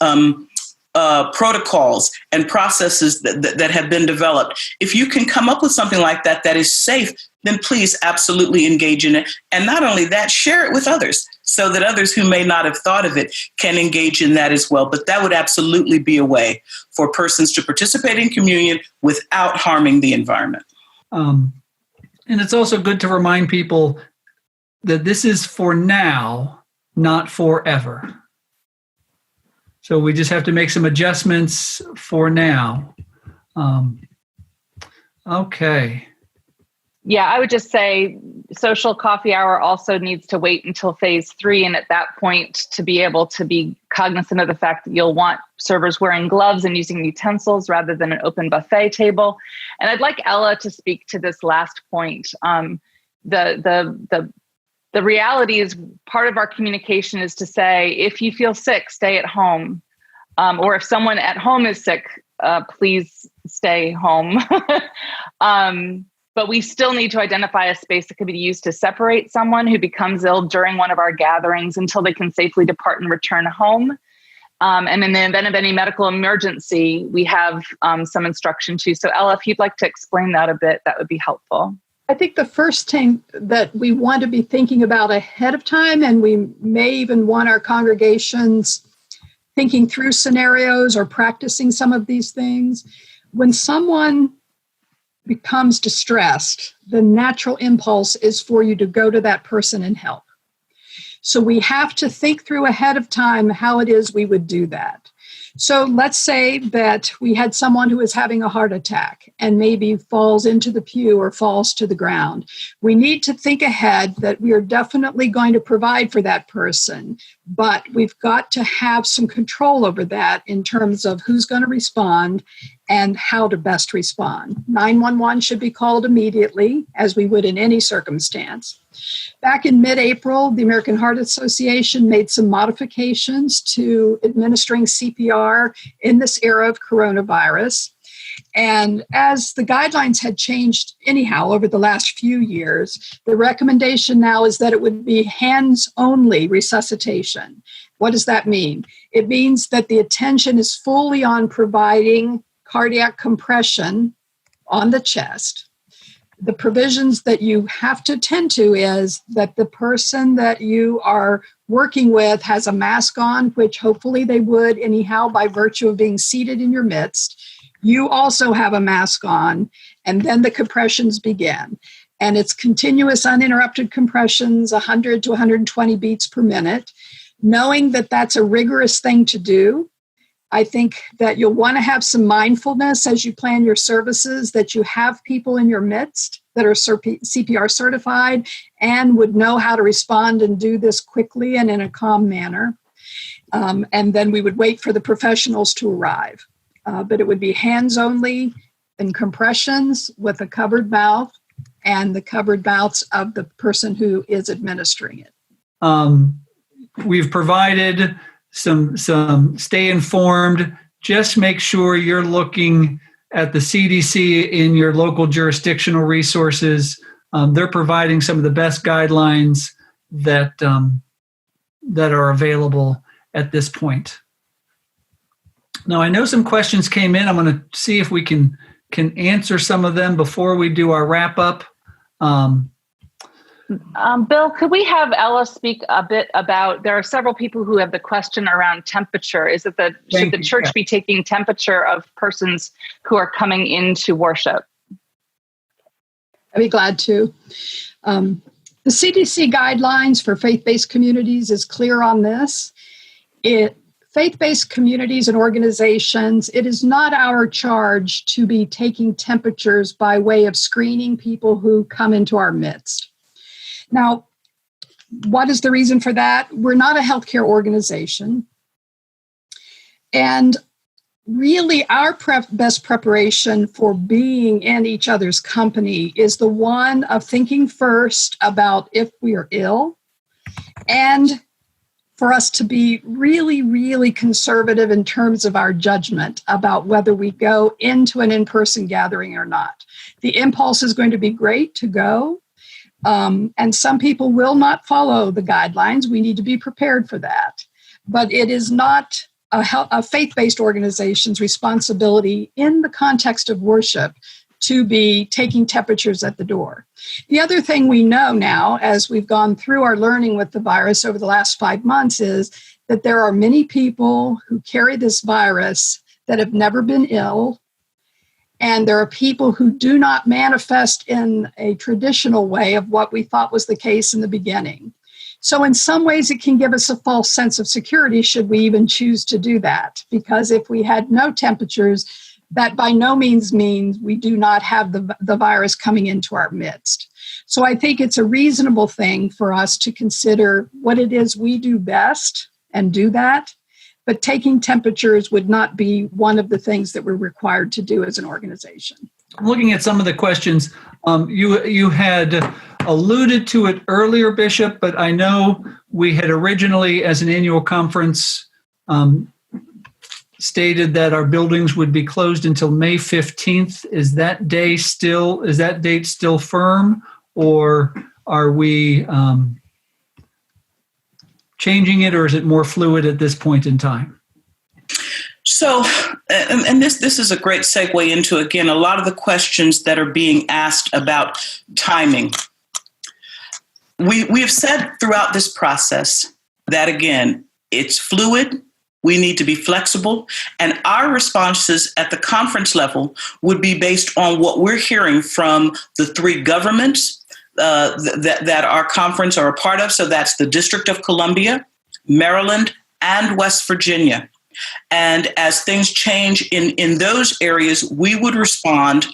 protocols and processes that have been developed. If you can come up with something like that that is safe, then please absolutely engage in it. And not only that, share it with others so that others who may not have thought of it can engage in that as well. But that would absolutely be a way for persons to participate in communion without harming the environment. And it's also good to remind people that this is for now, not forever. So we just have to make some adjustments for now. Okay. Yeah, I would just say social coffee hour also needs to wait until phase 3. And at that point, to be able to be cognizant of the fact that you'll want servers wearing gloves and using utensils rather than an open buffet table. And I'd like Ella to speak to this last point. The reality is part of our communication is to say, if you feel sick, stay at home. Or if someone at home is sick, please stay home. But we still need to identify a space that could be used to separate someone who becomes ill during one of our gatherings until they can safely depart and return home. And in the event of any medical emergency, we have some instruction too. So Ella, if you'd like to explain that a bit, that would be helpful. I think the first thing that we want to be thinking about ahead of time, and we may even want our congregations thinking through scenarios or practicing some of these things, when someone becomes distressed, the natural impulse is for you to go to that person and help. So we have to think through ahead of time how it is we would do that. So let's say that we had someone who is having a heart attack and maybe falls into the pew or falls to the ground. We need to think ahead that we are definitely going to provide for that person, but we've got to have some control over that in terms of who's going to respond and how to best respond. 911 should be called immediately, as we would in any circumstance. Back in mid-April, the American Heart Association made some modifications to administering CPR in this era of coronavirus. And as the guidelines had changed anyhow over the last few years, the recommendation now is that it would be hands-only resuscitation. What does that mean? It means that the attention is fully on providing cardiac compression on the chest. The provisions that you have to attend to is that the person that you are working with has a mask on, which hopefully they would anyhow by virtue of being seated in your midst. You also have a mask on, and then the compressions begin. And it's continuous uninterrupted compressions, 100 to 120 beats per minute. Knowing that that's a rigorous thing to do, I think that you'll want to have some mindfulness as you plan your services, that you have people in your midst that are CPR certified and would know how to respond and do this quickly and in a calm manner. And then we would wait for the professionals to arrive. But it would be hands only and compressions with a covered mouth and the covered mouths of the person who is administering it. We've provided some stay informed. Just make sure you're looking at the CDC in your local jurisdictional resources. They're providing some of the best guidelines that are available at this point. Now, I know some questions came in. I'm going to see if we can answer some of them before we do our wrap up. Bill, could we have Ella speak a bit about, there are several people who have the question around temperature. Is it should the church be taking temperature of persons who are coming into worship? I'd be glad to. The CDC guidelines for faith-based communities is clear on this. Faith-based communities and organizations, it is not our charge to be taking temperatures by way of screening people who come into our midst. Now, what is the reason for that? We're not a healthcare organization. And really, our best preparation for being in each other's company is the one of thinking first about if we are ill, and for us to be really, really conservative in terms of our judgment about whether we go into an in-person gathering or not. The impulse is going to be great to go. And some people will not follow the guidelines. We need to be prepared for that. But it is not a faith-based organization's responsibility in the context of worship to be taking temperatures at the door. The other thing we know now, as we've gone through our learning with the virus over the last 5 months, is that there are many people who carry this virus that have never been ill. And there are people who do not manifest in a traditional way of what we thought was the case in the beginning. So in some ways, it can give us a false sense of security should we even choose to do that. Because if we had no temperatures, that by no means means we do not have the virus coming into our midst. So I think it's a reasonable thing for us to consider what it is we do best and do that. But taking temperatures would not be one of the things that we're required to do as an organization. Looking at some of the questions, you had alluded to it earlier, Bishop, but I know we had originally, as an annual conference, stated that our buildings would be closed until May 15th. Is that date still firm, or are we changing it, or is it more fluid at this point in time? So, and this is a great segue into, again, a lot of the questions that are being asked about timing. We have said throughout this process that, again, it's fluid. We need to be flexible. And our responses at the conference level would be based on what we're hearing from the three governments that our conference are a part of. So that's the District of Columbia, Maryland, and West Virginia. And as things change in those areas, we would respond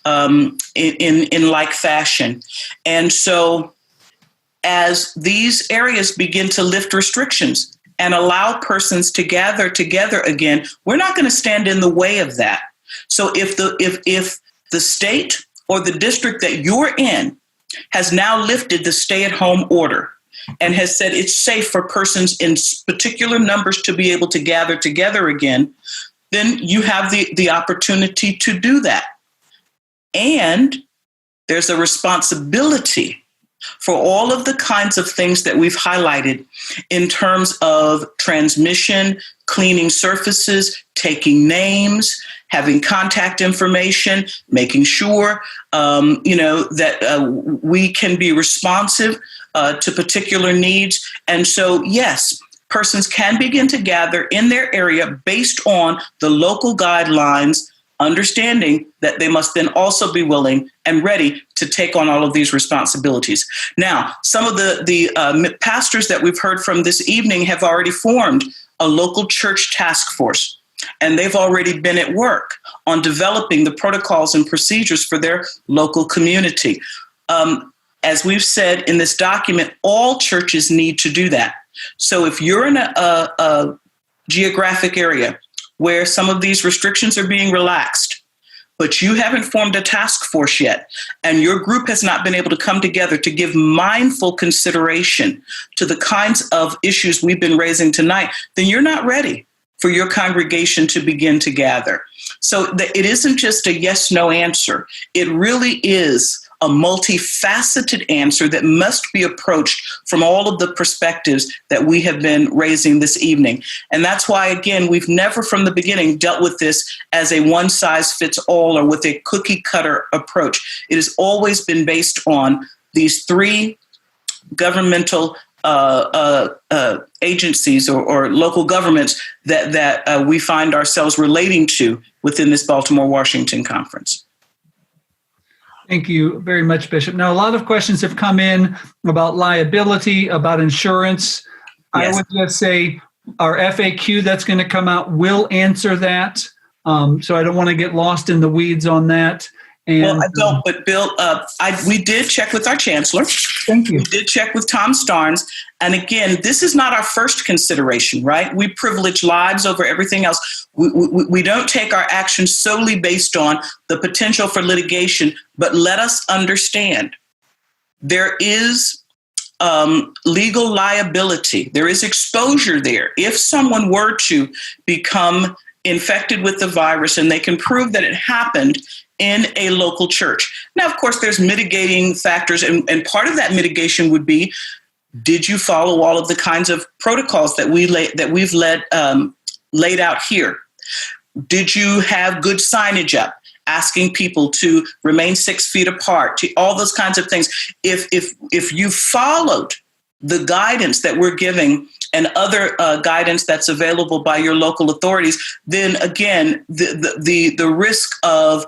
in like fashion. And so as these areas begin to lift restrictions and allow persons to gather together again, we're not going to stand in the way of that. So if the state or the district that you're in has now lifted the stay-at-home order and has said it's safe for persons in particular numbers to be able to gather together again, then you have the opportunity to do that. And there's a responsibility for all of the kinds of things that we've highlighted in terms of transmission, cleaning surfaces, taking names, having contact information, making sure, that we can be responsive to particular needs. And so, yes, persons can begin to gather in their area based on the local guidelines, understanding that they must then also be willing and ready to take on all of these responsibilities. Now, some of the pastors that we've heard from this evening have already formed a local church task force, and they've already been at work on developing the protocols and procedures for their local community. As we've said in this document, all churches need to do that. So if you're in a geographic area where some of these restrictions are being relaxed, but you haven't formed a task force yet, and your group has not been able to come together to give mindful consideration to the kinds of issues we've been raising tonight, then you're not ready for your congregation to begin to gather. So it isn't just a yes-no answer. It really is a multifaceted answer that must be approached from all of the perspectives that we have been raising this evening. And that's why, again, we've never from the beginning dealt with this as a one-size-fits-all or with a cookie-cutter approach. It has always been based on these three governmental agencies or local governments that we find ourselves relating to within this Baltimore-Washington conference. Thank you very much, Bishop. Now, a lot of questions have come in about liability, about insurance. Yes. I would just say our FAQ that's going to come out will answer that. So I don't want to get lost in the weeds on that. And, well, I don't, but Bill, we did check with our chancellor. Thank you. We did check with Tom Starnes. And again, this is not our first consideration, right? We privilege lives over everything else. We don't take our actions solely based on the potential for litigation, but let us understand there is legal liability. There is exposure there. If someone were to become infected with the virus and they can prove that it happened in a local church. Now, of course, there's mitigating factors, and part of that mitigation would be, did you follow all of the kinds of protocols that we've laid out here? Did you have good signage up, asking people to remain 6 feet apart, to all those kinds of things? If you followed the guidance that we're giving and other guidance that's available by your local authorities, then again, the risk of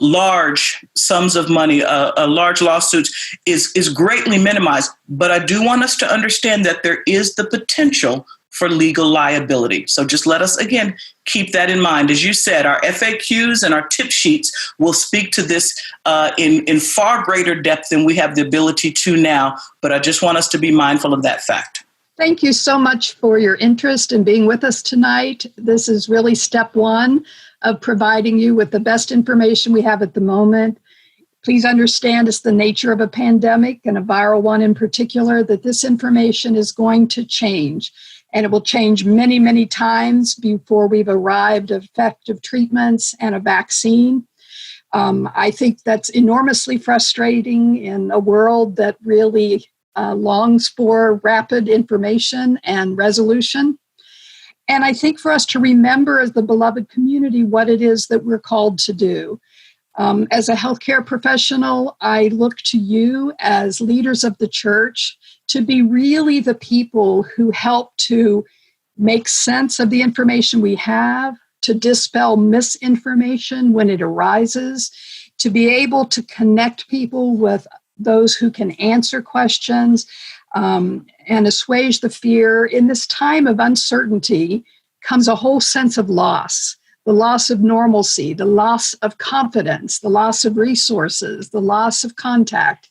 large sums of money, large lawsuits is greatly minimized. But I do want us to understand that there is the potential for legal liability. So just let us, again, keep that in mind. As you said, our FAQs and our tip sheets will speak to this in far greater depth than we have the ability to now. But I just want us to be mindful of that fact. Thank you so much for your interest in being with us tonight. This is really step one of providing you with the best information we have at the moment. Please understand it's the nature of a pandemic, and a viral one in particular, that this information is going to change. And it will change many, many times before we've arrived at effective treatments and a vaccine. I think that's enormously frustrating in a world that really longs for rapid information and resolution. And I think for us to remember as the beloved community what it is that we're called to do. As a healthcare professional, I look to you as leaders of the church to be really the people who help to make sense of the information we have, to dispel misinformation when it arises, to be able to connect people with those who can answer questions, and assuage the fear in this time of uncertainty. comes a whole sense of loss. The loss of normalcy, the loss of confidence, the loss of resources, the loss of contact.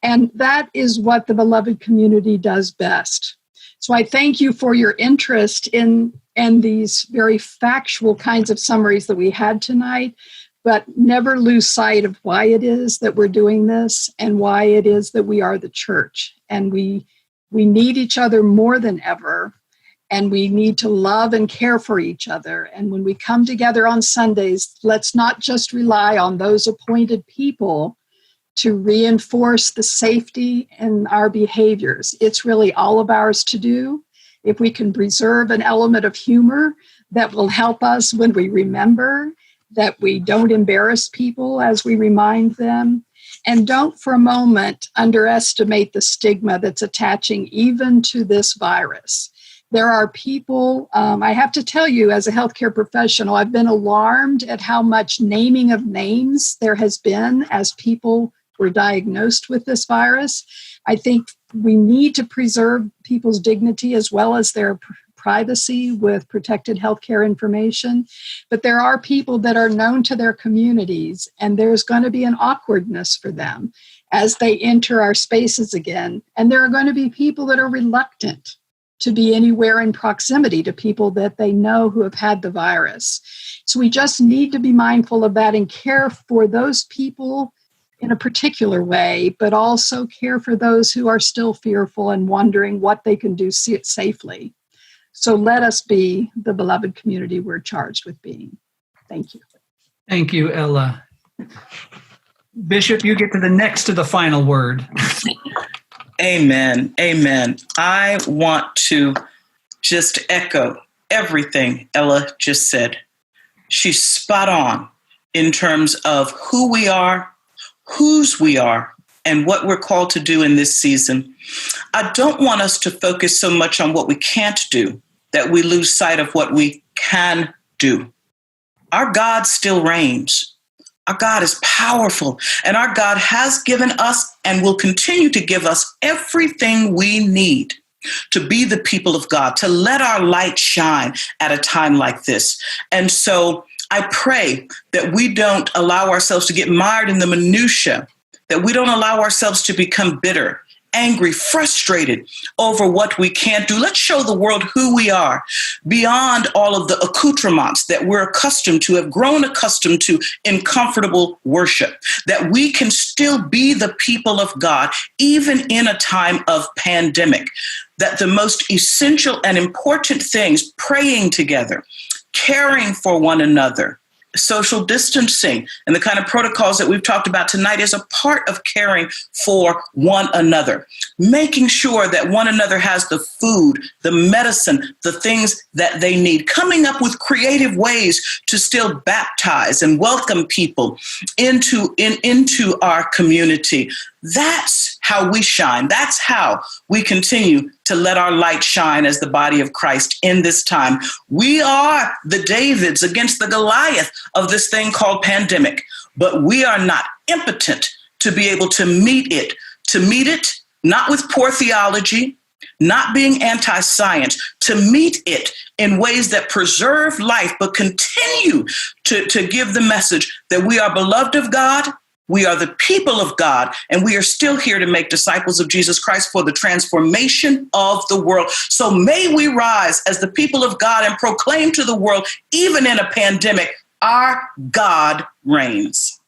And that is what the beloved community does best. So I thank you for your interest in these very factual kinds of summaries that we had tonight, but never lose sight of why it is that we're doing this and why it is that we are the church. And we need each other more than ever. And we need to love and care for each other. And when we come together on Sundays, let's not just rely on those appointed people to reinforce the safety in our behaviors. It's really all of ours to do. If we can preserve an element of humor that will help us when we remember, that we don't embarrass people as we remind them, and don't for a moment underestimate the stigma that's attaching even to this virus. There are people, I have to tell you, as a healthcare professional, I've been alarmed at how much naming of names there has been as people were diagnosed with this virus. I think we need to preserve people's dignity as well as their privacy with protected healthcare information. But there are people that are known to their communities, and there's going to be an awkwardness for them as they enter our spaces again. And there are going to be people that are reluctant to be anywhere in proximity to people that they know who have had the virus. So we just need to be mindful of that and care for those people in a particular way, but also care for those who are still fearful and wondering what they can do safely. So let us be the beloved community we're charged with being. Thank you. Thank you, Ella. Bishop, you get to the next to the final word. Amen. Amen. I want to just echo everything Ella just said. She's spot on in terms of who we are, whose we are, and what we're called to do in this season. I don't want us to focus so much on what we can't do that we lose sight of what we can do. Our God still reigns. Our God is powerful, and our God has given us and will continue to give us everything we need to be the people of God, to let our light shine at a time like this. And so I pray that we don't allow ourselves to get mired in the minutia, that we don't allow ourselves to become bitter, angry, frustrated over what we can't do. Let's show the world who we are beyond all of the accoutrements that we're accustomed to, have grown accustomed to in comfortable worship, that we can still be the people of God, even in a time of pandemic, that the most essential and important things, praying together, caring for one another, social distancing, and the kind of protocols that we've talked about tonight is a part of caring for one another, making sure that one another has the food, the medicine, the things that they need, coming up with creative ways to still baptize and welcome people into our community. That's how we shine. That's how we continue to let our light shine as the body of Christ in this time. We are the Davids against the Goliath of this thing called pandemic, but we are not impotent to be able to meet it not with poor theology, not being anti-science, to meet it in ways that preserve life, but continue to give the message that we are beloved of God, we are the people of God, and we are still here to make disciples of Jesus Christ for the transformation of the world. So may we rise as the people of God and proclaim to the world, even in a pandemic, our God reigns.